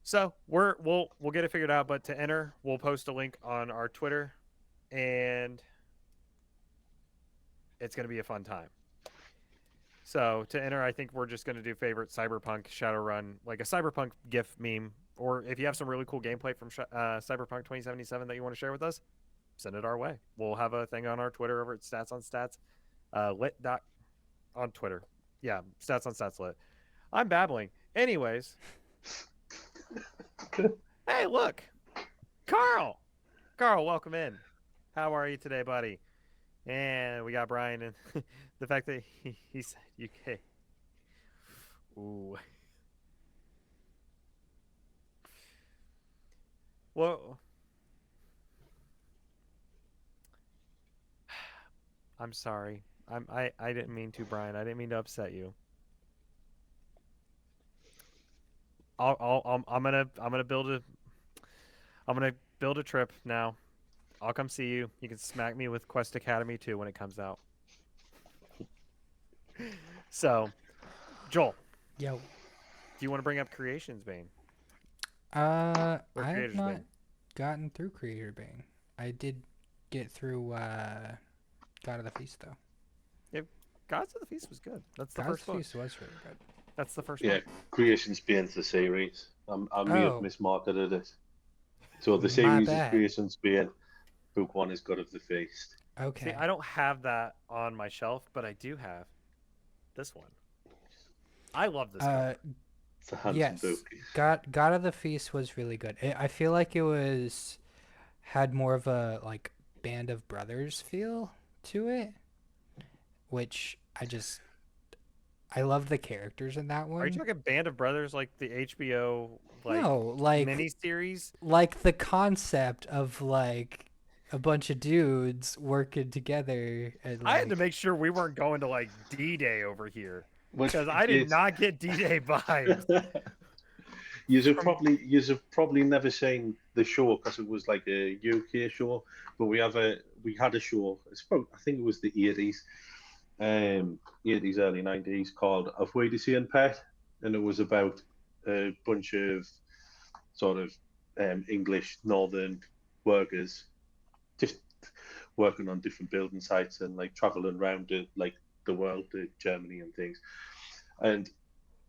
So we'll get it figured out. But to enter, we'll post a link on our Twitter, and it's going to be a fun time. So to enter, I think we're just going to do favorite Cyberpunk Shadowrun, like a Cyberpunk GIF meme, or if you have some really cool gameplay from Cyberpunk 2077 that you want to share with us, send it our way. We'll have a thing on our Twitter over at Stats on Stats, lit dot on Twitter. Yeah, Stats on Stats lit. I'm babbling. Anyways, hey, look, Carl. Carl, welcome in. How are you today, buddy? And we got Brian, and the fact that he said UK. Ooh. Well, I'm sorry. I didn't mean to, Brian. I didn't mean to upset you. I'm gonna build a trip now. I'll come see you. You can smack me with Quest Academy 2 when it comes out. So, Joel, Yo. do you want to bring up Creations Bane or I have Creators not Bane? gotten through Creator Bane. I did get through God of the Feast though. Yeah, Gods of the Feast was good. That's the God of first the book. Feast was really good. That's the first Yeah, book. Creation's Beings the series. I may have Oh, mismarketed it. So the my series is bad. Creation's Being. Book one is God of the Feast. See, Okay. I don't have that on my shelf, but I do have this one. I love this Uh, cover. It's a handsome book. yes. God of the Feast was really good. I feel like it was had more of a like Band of Brothers feel to it, which I love the characters in that Are you one. talking Band of Brothers like the HBO like No, like miniseries? the concept of like a bunch of dudes working together and I had to like make sure we weren't going to like D-Day over here Which because I did it's not get D-Day vibes from. you've probably never seen the show because it was like a UK show, but we had a show. I think it was the 80s, 80s early 90s called "Of Way to See and Pet," and it was about a bunch of sort of English northern workers just working on different building sites and like traveling around like the world to Germany and things. And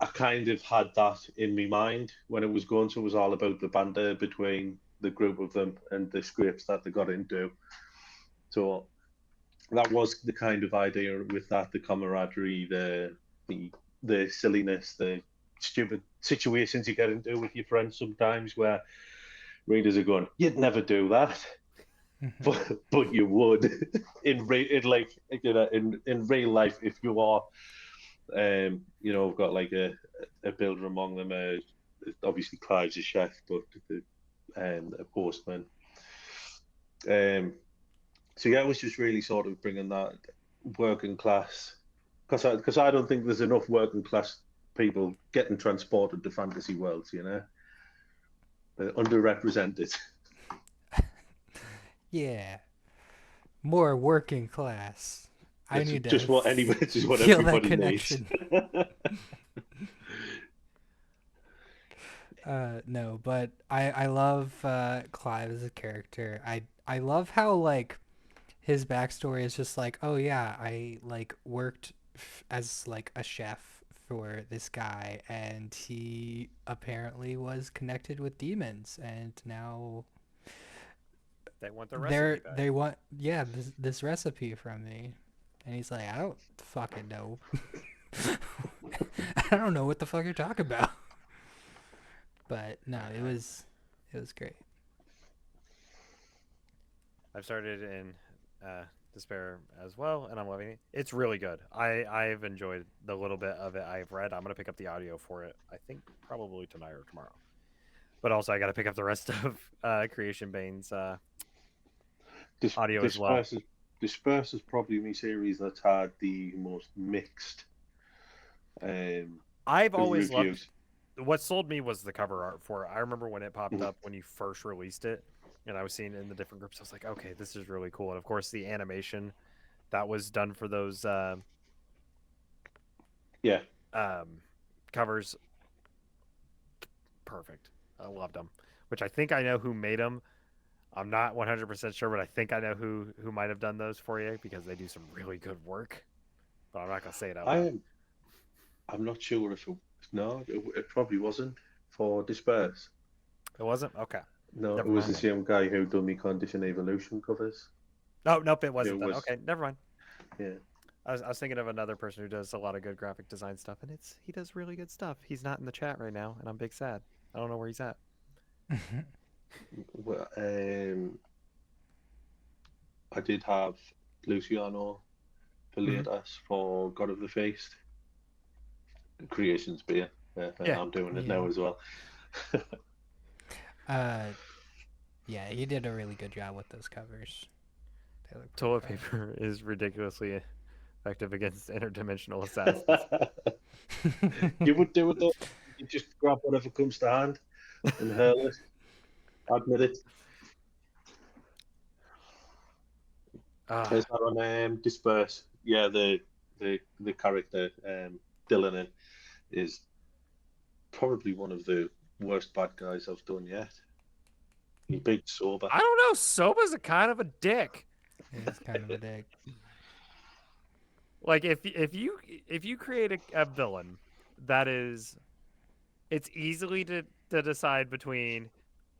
I kind of had that in my mind when it was going. So it was all about the banter between the group of them and the scrapes that they got into. So that was the kind of idea with that, the camaraderie, the the silliness, the stupid situations you get into with your friends sometimes where readers are going, you'd never do that. But you would in like in real life if you are got like a builder among them. Obviously, Clive's a chef, but a postman. Um, so yeah, it was just really sort of bringing that working class, because I don't think there's enough working class people getting transported to fantasy worlds. They're underrepresented. yeah, more working class. I It's need to just what anybody, it's just what feel that everybody needs. connection. No, but I love Clive as a character. I love how like his backstory is just like, oh yeah, I like worked as like a chef for this guy, and he apparently was connected with demons, and now They want the recipe back. they want this recipe from me, and he's like, I don't fucking know. I don't know what the fuck you're talking about. But no, it was great. I've started in Despair as well, and I'm loving it. It's really good. I've enjoyed the little bit of it I've read. I'm gonna pick up the audio for it. I think probably tonight or tomorrow. But also, I got to pick up the rest of Creation Bane's audio as well. Disperse is probably my series that's had the most mixed I've always loved. reviews. What sold me was the cover art for it. I remember when it popped Mhm. up when you first released it, and I was seeing it in the different groups. I was like, okay, this is really cool. And of course, the animation that was done for those Yeah, um, covers, perfect. I loved them. Which I think I know who made them. I'm not 100% sure, but I think I know who might have done those for you because they do some really good work. But I'm not gonna say it out I loud. am. I'm not sure if it, no, it probably wasn't for Disperse. It wasn't okay. No, it Never was the mind. same guy who done the Condition Evolution covers. Oh nope, it It wasn't then. was, Okay, never mind. yeah. I was thinking of another person who does a lot of good graphic design stuff, and he does really good stuff. He's not in the chat right now, and I'm big sad. I don't know where he's at. Well, I did have Luciano Villegas for God of the Feast. Creations beer. Yeah. I'm doing it Yeah. now as well. Yeah, he did a really good job with those covers. They look pretty Toilet fun. paper is ridiculously effective against interdimensional assassins. You would do it though. You just grab whatever comes to hand and hurl it. Admit it. Ah, Is that on Disperse? Yeah, the character Dylan is probably one of the worst bad guys I've done yet. He big sober. I don't know. Soba's a kind of a dick. It's kind of a dick. Like if you create a villain that is, it's easily to decide between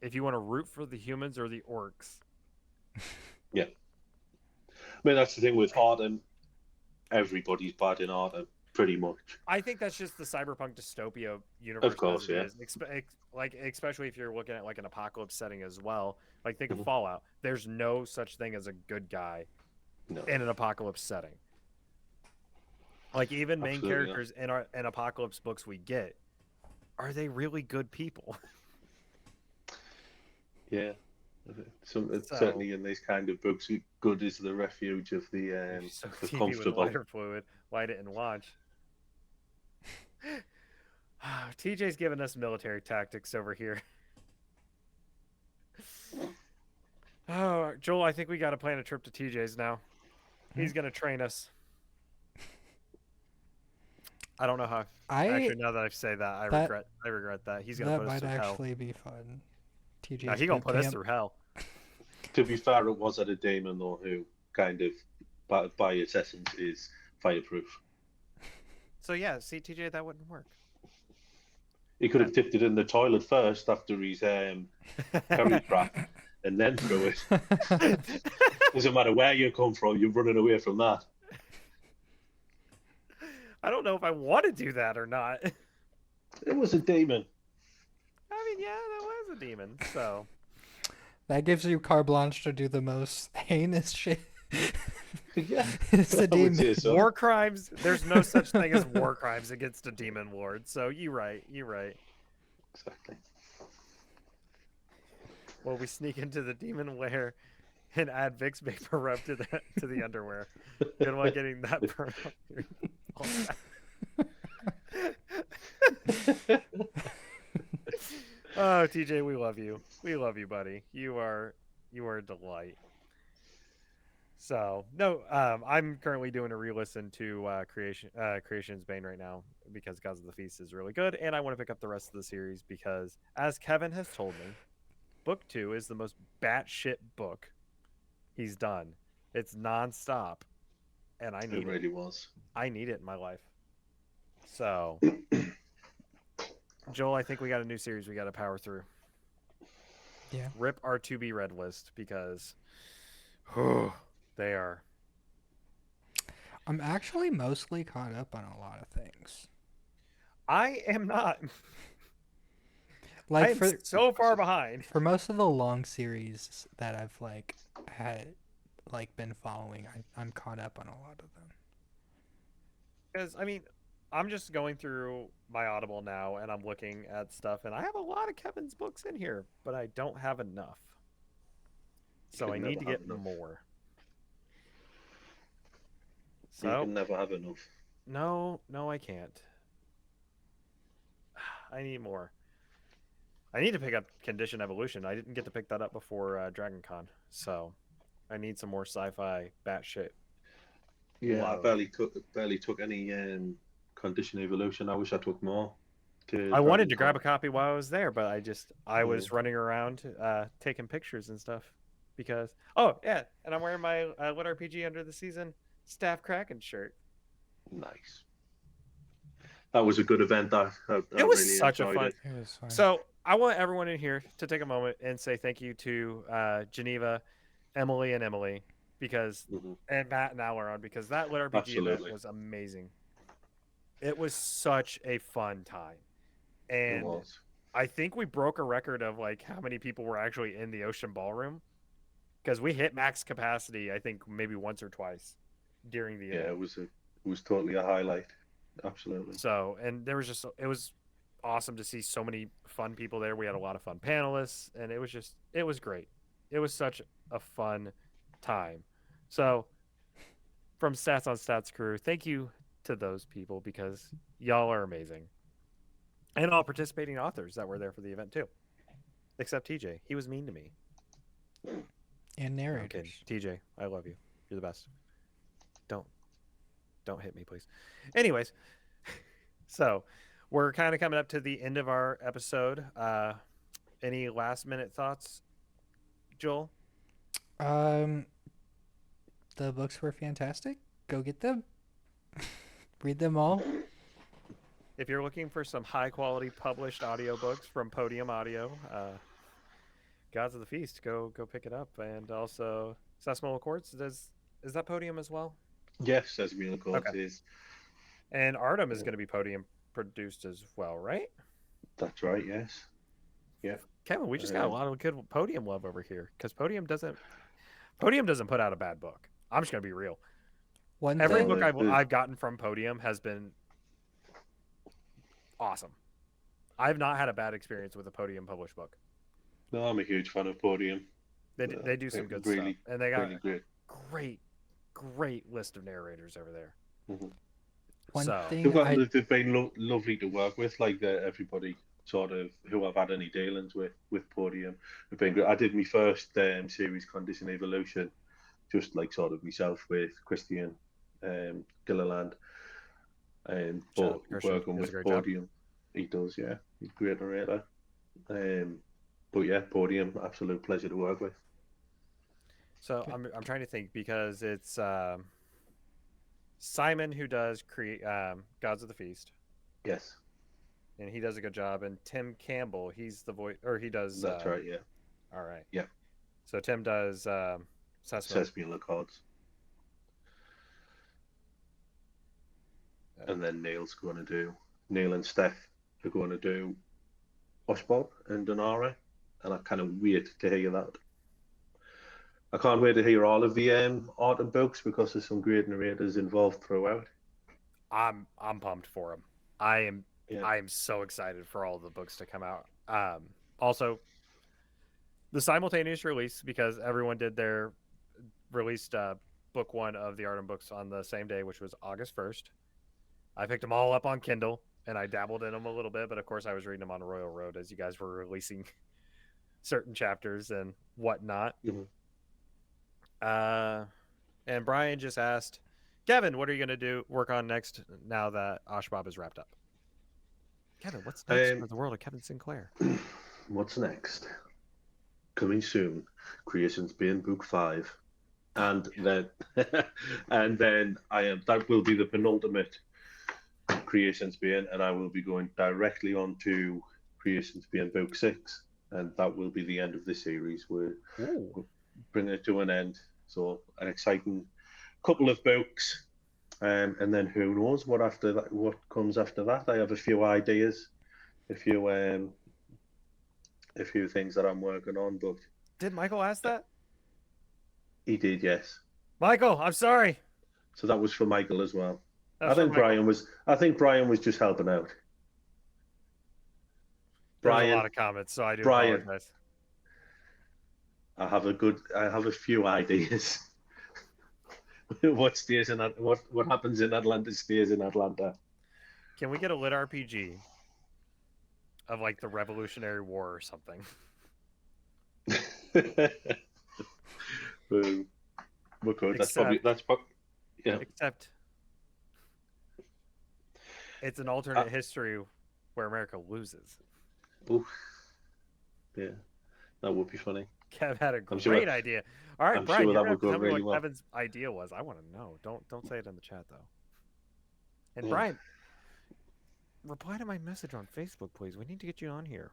if you want to root for the humans or the orcs. Yeah. I mean, that's the thing with Arden. Everybody's bad in Arden, pretty much. I think that's just the cyberpunk dystopia universe. Of course, as it yeah. is. Like especially if you're looking at like an apocalypse setting as well. Like think Mhm. of Fallout. There's no such thing as a good guy No. in an apocalypse setting. Like even main Absolutely not. characters in apocalypse books we get, are they really good people? Yeah. So- Certainly in these kind of books, good is the refuge of the So the TV with comfortable. lighter fluid, light it and watch. TJ's giving us military tactics over here. Oh, Joel, I think we got to plan a trip to TJ's now. He's gonna train us. I don't know how. Actually, now that I say that, I regret that. He's gonna That put us might through hell. actually be fun. TJ's No, he gonna boot put us camp. through hell. To be fair, it was at a demon though who kind of, by its essence, is fireproof. So yeah, see, TJ, that wouldn't work. He could have tipped it in the toilet first after his curry crap, and then threw it. Doesn't matter where you come from, you're running away from that. I don't know if I want to do that or not. It was a demon. I mean, yeah, that was a demon. So That gives you carte blanche to do the most heinous shit. Yeah, It's a I would demon. say so. war crimes. There's no such thing as war crimes against a demon lord. So you're right. You're right. Exactly. Well, we sneak into the demon lair and add Vicks vapor rub to the underwear. Good luck getting that burn off your Oh, TJ, we love you. We love you, buddy. You are a delight. So no, I'm currently doing a re-listen to Creation's Bane right now because Gods of the Feast is really good, and I want to pick up the rest of the series because, as Kevin has told me, Book 2 is the most batshit book he's done. It's nonstop, and I need It really was. I need it in my life. So, Joel, I think we got a new series we got to power through. Yeah. Rip our to be read list because they are. I'm actually mostly caught up on a lot of things. I am not. Like I am so far behind. for most of the long series that I've been following, I'm caught up on a lot of them. Because I mean, I'm just going through my Audible now, and I'm looking at stuff, and I have a lot of Kevin's books in here, but I don't have enough. So I Can need to never have get enough. more. You So can never have enough. no, I can't. I need more. I need to pick up Condition Evolution. I didn't get to pick that up before Dragon Con, so I need some more sci-fi batshit. Yeah, I Love. barely took any Condition Evolution. I wish I took more. I wanted to grab a copy while I was there, but I was Yeah. running around taking pictures and stuff because and I'm wearing my Lit RPG Under the Season Staff Kraken shirt. Nice. That was a good event. I It was really such a enjoyed fun. it. It was fun. So I want everyone in here to take a moment and say thank you to Geneva, Emily, and Emily because, Hmm. and Matt and Alaron because that Lit RPG event Absolutely, was amazing. It was such a fun time, it and was. I think we broke a record of like how many people were actually in the Ocean Ballroom because we hit max capacity. I think maybe once or twice during the Yeah, event. it was totally a highlight. Absolutely. So, and there was just it was awesome to see so many fun people there. We had a lot of fun panelists, and it was great. It was such a fun time. So, from Stats on Stats crew, thank you to those people because y'all are amazing, and all participating authors that were there for the event too. Except TJ, he was mean to me. And No, I'm kidding. narrators. TJ, I love you. You're the best. Don't don't hit me, please. Anyways, so we're kind of coming up to the end of our episode. Any last minute thoughts, Joel? Um, the books were fantastic. Go get them. Read them all. If you're looking for some high quality published audiobooks from Podium Audio, Gods of the Feast, go pick it up. And also Sesamo Accords, is that Podium as well? Yes, says me the Okay. court is. And Artem is going to be Podium produced as well, right? That's right. Yes. Yeah. Kevin, we just got a lot of good Podium love over here because Podium doesn't put out a bad book. I'm just going to be real. One Every thing. book I've gotten from Podium has been awesome. I've not had a bad experience with a Podium published book. No, I'm a huge fan of Podium. They do some good stuff, Really, and they got really great. great list of narrators over there. Hmm. One So thing I They've been lovely to work with. Like everybody sort of who I've had any dealings with Podium have been great. I did my first series, Condition Evolution, just like sort of myself with Christian Gilliland, shout out but to Christian, he working does a with great job. Podium, he does. Yeah, he's a great narrator. But yeah, Podium, absolute pleasure to work with. So I'm trying to think because it's Simon who does create Gods of the Feast, Yes, and he does a good job, and Tim Campbell, he's the voice, or he does. that's right. Yeah, All right. yeah. So Tim does Sesame. Sesame and the Cards. And then Neil and Steph are going to do Oshbob and Donara, and I kind of wait to hear that. I can't wait to hear all of the autumn books because there's some great narrators involved throughout. I'm pumped for him. I am Yeah. I am so excited for all the books to come out. Also, the simultaneous release because everyone did their released book one of the Artem books on the same day, which was August 1st. I picked them all up on Kindle and I dabbled in them a little bit, but of course I was reading them on Royal Road as you guys were releasing certain chapters and whatnot. Mhm. And Brian just asked, Kevin, what are you going to work on next now that Oshbob is wrapped up? Kevin, what's next for the world of Kevin Sinclair? What's next? Coming soon, Creations Being Book 5. And then and then that will be the penultimate Creations Being, and I will be going directly on to Creations Being Book 6, and that will be the end of the series. We're bringing it to an end. So an exciting couple of books, and then who knows what after that? What comes after that? I have a few ideas, a few things that I'm working on. But did Michael ask that? He did, yes. Michael, I'm sorry. So that was for Michael as well. That's I think Brian was just helping out. There's Brian, a lot of comments, so I do Brian, apologize. I have a few ideas. What happens in Atlanta stays in Atlanta. Can we get a lit RPG of like the Revolutionary War or something? We could. That's probably yeah. Except it's an alternate history where America loses. Oof. Yeah, that would be funny. Kev had a great idea. All right, Brian, sure you're that gonna have would to go tell me really what well. Kevin's idea was. I want to know. Don't say it in the chat though. And Yeah. Brian, reply to my message on Facebook, please. We need to get you on here.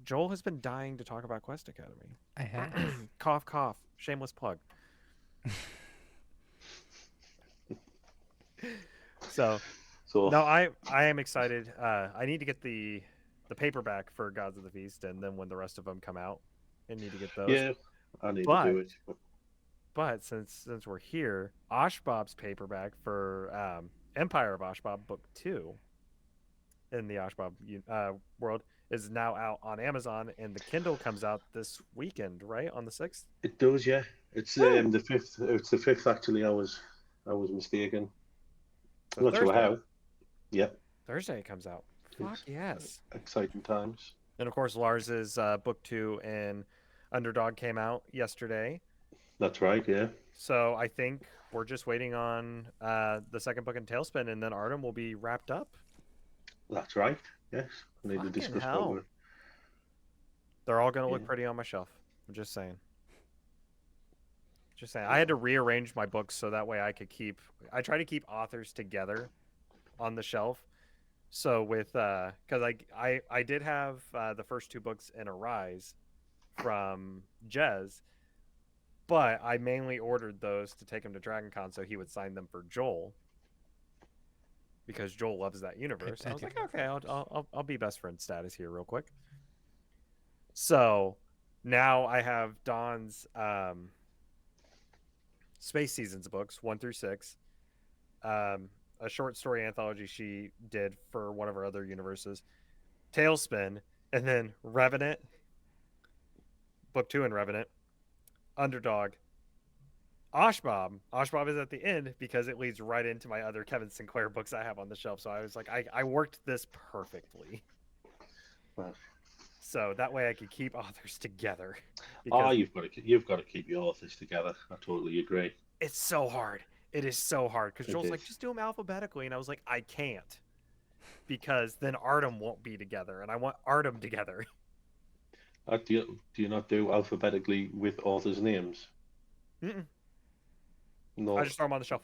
Joel has been dying to talk about Quest Academy. I have. Cough, cough. Shameless plug. So So no, I am excited. I need to get the paperback for Gods of the Feast, and then when the rest of them come out, I need to get those. yeah, I need to But do it. but since we're here, Oshbob's paperback for Empire of Oshbob Book 2 in the Oshbob world is now out on Amazon, and the Kindle comes out this weekend, right on the 6th. It does, yeah. It's Woo! the fifth. It's the fifth actually. I was mistaken. So I'm not sure Thursday, how. Yep, Thursday it comes out. Fuck it's yes! exciting times. And of course, Lars's Book 2 and Underdog came out yesterday. That's right. Yeah, So I think we're just waiting on the second book in Tailspin, and then Artem will be wrapped up. that's right. Yes, I need to Fucking discuss what hell! we're. They're all gonna Yeah, look pretty on my shelf. I'm just saying. Just saying. I had to rearrange my books so that way I could keep. I try to keep authors together on the shelf. So with because I did have the first two books in Arise from Jez, but I mainly ordered those to take him to DragonCon so he would sign them for Joel because Joel loves that universe. I was like, okay, I'll be best friend status here real quick. So now I have Dawn's Space Seasons books 1 through 6, a short story anthology she did for one of her other universes, Tailspin, and then Revenant, book 2 in Revenant, Underdog, Oshbob. Oshbob is at the end because it leads right into my other Kevin Sinclair books I have on the shelf. So I was like, I worked this perfectly. well, So that way I could keep authors together. ah, Because you've got to keep your authors together. I totally agree. it's so hard. It is so hard. Because It Joel's is. like, just do them alphabetically. And I was like, I can't. Because then Artem won't be together. And I want Artem together. Do you not do alphabetically with authors' names? Mm-mm. No. I just throw them on the shelf.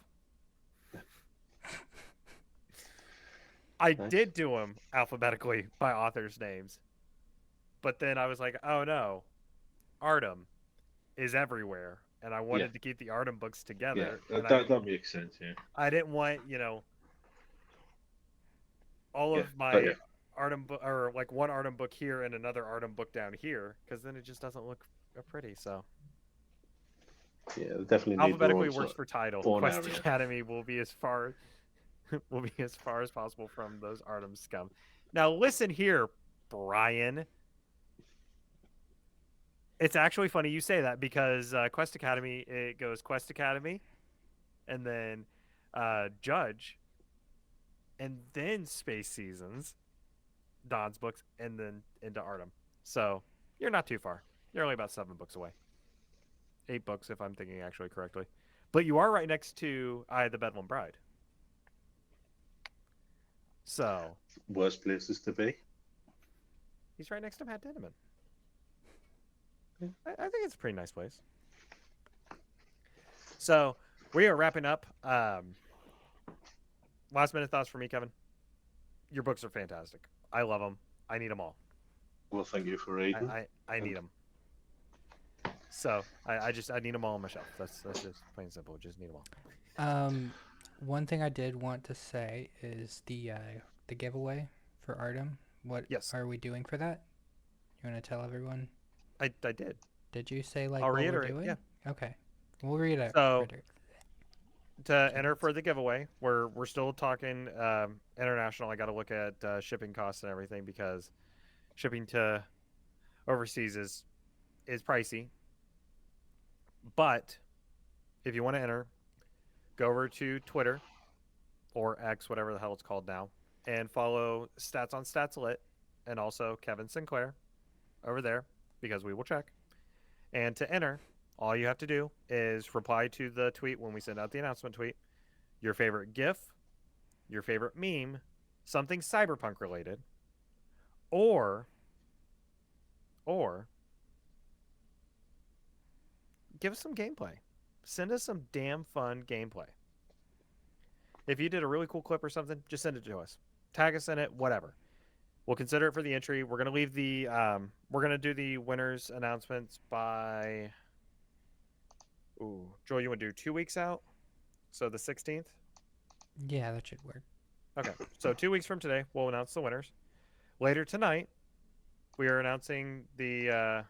I Nice. did do them alphabetically by authors' names. But then I was like, oh no, Artem is everywhere. And I wanted Yeah. to keep the Artem books Yeah, together. And that makes sense. Yeah. I didn't want, all Yeah. of But yeah. my Artem or like one Artem book here and another Artem book down here, because then it just doesn't look pretty. So Yeah, they definitely need their alphabetically own works for title. own Quest area. Academy will be as far as possible from those Artem scum. Now listen here, Brian. It's actually funny you say that because Quest Academy, it goes Quest Academy, and then Judge, and then Space Seasons, Don's books, and then into Artem. So you're not too far. You're only about 7 books away. 8 books, if I'm thinking actually correctly. But you are right next to I, the Bedlam Bride. So Worst places to be. he's right next to Matt Denneman. Yeah. I think it's a pretty nice place. So we are wrapping up. Last minute thoughts for me, Kevin. Your books are fantastic. I love them. I need them all. Well, thank you for reading. I need them. So I need them all on my shelf. That's just plain and simple. Just need them all. One thing I did want to say is the giveaway for Artem. What Yes. are we doing for that? You want to tell everyone? I did. Did you say like I'll what reiterate. we're doing? Yeah. Okay. We'll read it. So to enter for the giveaway, we're still talking international. I got to look at shipping costs and everything because shipping to overseas is pricey. But if you want to enter, go over to Twitter or X, whatever the hell it's called now, and follow Stats on Stats Lit and also Kevin Sinclair over there because we will check. And to enter, all you have to do is reply to the tweet when we send out the announcement tweet, your favorite GIF, your favorite meme, something cyberpunk related, or give us some gameplay. Send us some damn fun gameplay. If you did a really cool clip or something, just send it to us. Tag us in it, whatever. We'll consider it for the entry. We're gonna leave the we're gonna do the winners announcements by. Ooh, Joel, you want to do 2 weeks out? So the 16th. Yeah, that should work. Okay, so 2 weeks from today, we'll announce the winners. Later tonight, we are announcing the.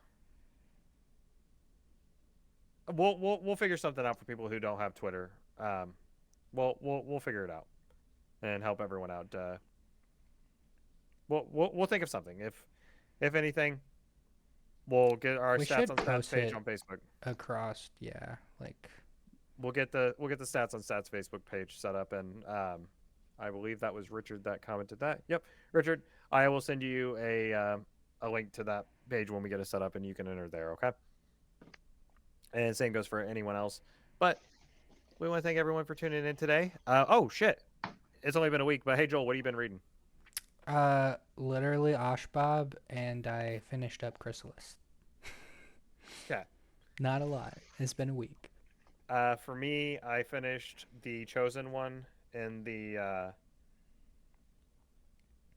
We'll figure something out for people who don't have Twitter. We'll figure it out and help everyone out. We'll think of something. If anything, we'll get our We stats should on stats post page it on Facebook. across, yeah, like We'll get the stats on stats Facebook page set up, and I believe that was Richard that commented that. Yep, Richard. I will send you a link to that page when we get it set up, and you can enter there. Okay. And same goes for anyone else. But we want to thank everyone for tuning in today. Oh shit, it's only been a week, but hey Joel, what have you been reading? literally Oshbob, and I finished up Chrysalis. Okay. Not a lie. It's been a week. For me, I finished the Chosen One in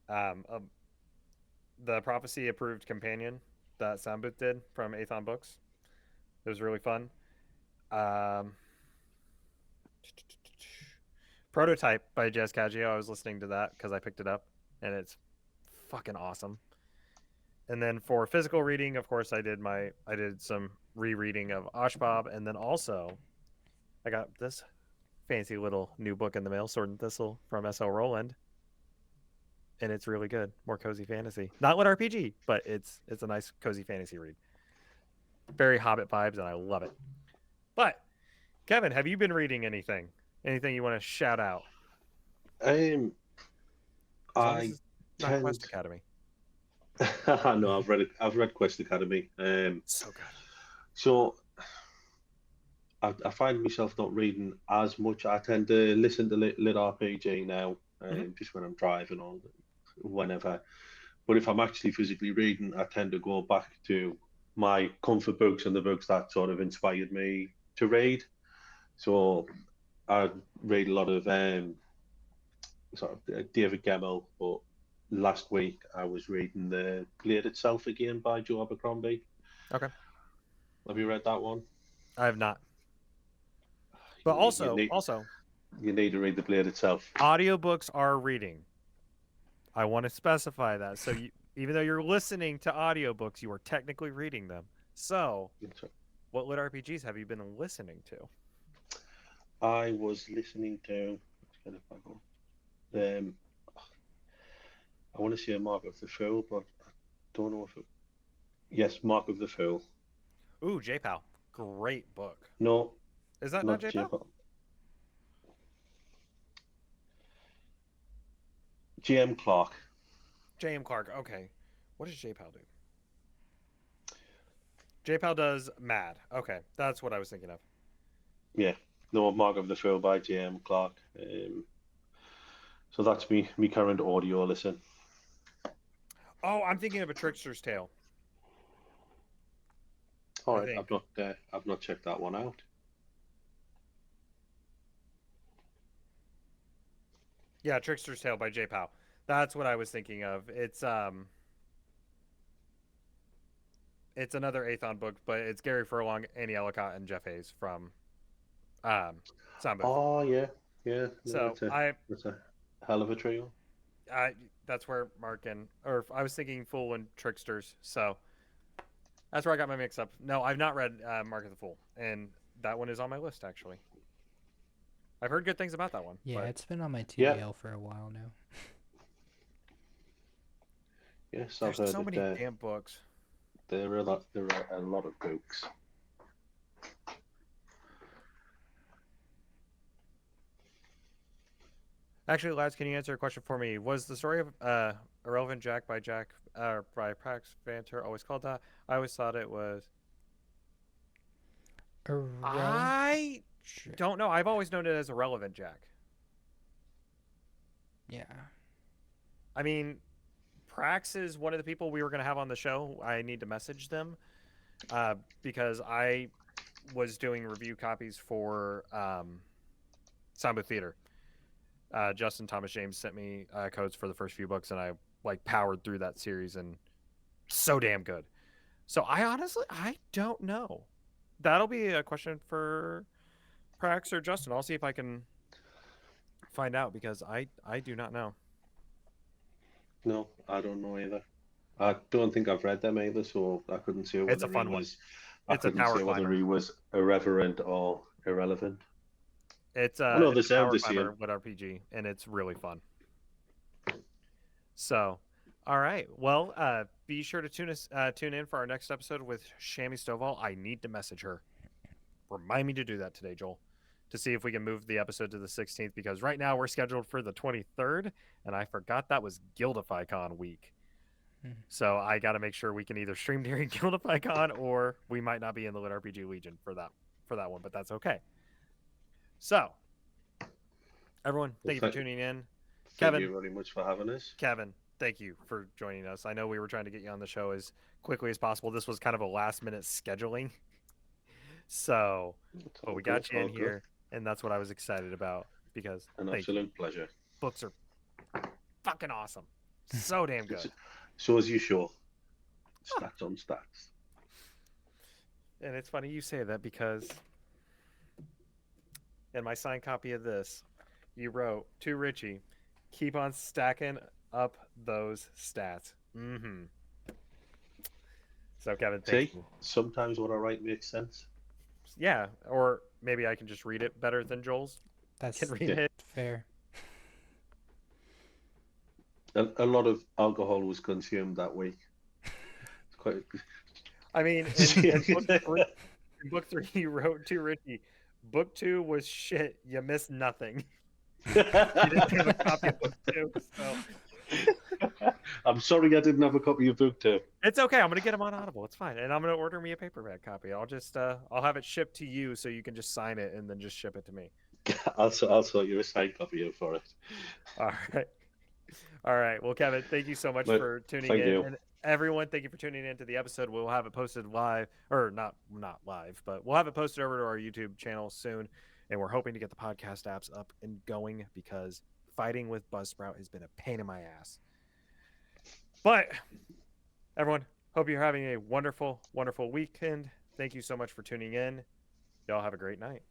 um, uh, the Prophecy Approved Companion that Soundbooth did from Athon Books. It was really fun. Um, Prototype by Jez Caggio. I was listening to that because I picked it up, and it's fucking awesome. And then for physical reading, of course, I did some rereading of Oshbob, and then also I got this fancy little new book in the mail, Sword and Thistle from S.L. Rowland, and it's really good. More cozy fantasy, not lit RPG, but it's a nice cozy fantasy read. Very Hobbit vibes, and I love it. But Kevin, have you been reading anything? Anything you want to shout out? Um, As long as I it's not tend. Quest Academy. No, I've read it. I've read Quest Academy. So good. So I find myself not reading as much. I tend to listen to lit RPG now, just when I'm driving or whenever. But if I'm actually physically reading, I tend to go back to my comfort books and the books that sort of inspired me to read. So I read a lot of sort of David Gemmell, but last week I was reading The Blade Itself again by Joe Abercrombie. Okay. Have you read that one? I have not. But also, you need to read The Blade Itself. audiobooks are reading. I want to specify that. So even though you're listening to audiobooks, you are technically reading them. So, what lit RPGs have you been listening to? I was listening to. Let's get it back on. I want to say Mark of the Fool, but I don't know if it. Yes, Mark of the Fool. Ooh, J-Pal. Great book. No, Is that not J-Pal? J-Pal. J.M. Clark. J.M. Clark. Okay. What does J-Pal do? J-Pal does Mad. Okay. That's what I was thinking of. Yeah. No, Mark of the Fool by J.M. Clark. So that's me current audio listen. Oh, I'm thinking of A Trickster's Tale. All right, I've not checked that one out. Yeah, Trickster's Tale by J-Pal. That's what I was thinking of. It's another Athon book, but it's Gary Furlong, Annie Ellicott, and Jeff Hayes from Soundbooth. Oh yeah. So that's a hell of a trio. That's where I was thinking Fool and Tricksters. So that's where I got my mix up. No, I've not read Mark of the Fool, and that one is on my list actually. I've heard good things about that one. Yeah, but... it's been on my TBL for a while now. Yes, There's so many damn books. There are a lot of books. Actually, lads, can you answer a question for me? Was the story of Irrelevant Jack by Prax Vanter always called that? I always thought it was. I don't know. I've always known it as Irrelevant Jack. Yeah. I mean, Prax is one of the people we were going to have on the show. I need to message them because I was doing review copies for Soundbooth Theater. Justin Thomas James sent me codes for the first few books, and I like powered through that series and so damn good. So I don't know. That'll be a question for Prax or Justin. I'll see if I can find out because I do not know. No, I don't know either. I don't think I've read them either, so I couldn't say It's a whether he fun one. was. I It's a couldn't tower say whether climber. he was irreverent or irrelevant. It's Oh no, it's they a sound tower the climber same. with RPG and it's really fun. So, all right. Well, be sure to tune in for our next episode with Shammy Stovall. I need to message her. Remind me to do that today, Joel, to see if we can move the episode to the 16th because right now we're scheduled for the 23rd, and I forgot that was GuildifyCon week. Mhm. So I got to make sure we can either stream during GuildifyCon or we might not be in the Lit RPG Legion for that one, but that's okay. So, everyone, Well, thank you for tuning in. thank Kevin, you very much for having us. Kevin, thank you for joining us. I know we were trying to get you on the show as quickly as possible. This was kind of a last minute scheduling. So, It's but all we good. got you All in good. here, and that's what I was excited about because An thank you. absolute pleasure. Books are fucking awesome. So damn good. So as you show, stats on stats. And it's funny you say that because in my signed copy of this, you wrote to Richie, keep on stacking up those stats. Mm-hmm. So Kevin, thank See, you. sometimes what I write makes sense. Yeah, or maybe I can just read it better than Joel's That's can read Yeah. it. fair. A lot of alcohol was consumed that week. It's quite. I mean, in book three, you wrote to Richie, book two was shit. You missed nothing. You didn't have a copy of book two, so I'm sorry I didn't have a copy of book two. it's okay. I'm gonna get them on Audible. It's fine, and I'm gonna order me a paperback copy. I'll just I'll have it shipped to you so you can just sign it and then just ship it to me. I'll sort you a signed copy out for it. All right. All right. Well, Kevin, thank you so much But for tuning thank in. you. And everyone, thank you for tuning into the episode. We'll have it posted live, or not live, but we'll have it posted over to our YouTube channel soon. And we're hoping to get the podcast apps up and going because fighting with Buzzsprout has been a pain in my ass. But everyone, hope you're having a wonderful, wonderful weekend. Thank you so much for tuning in. Y'all have a great night.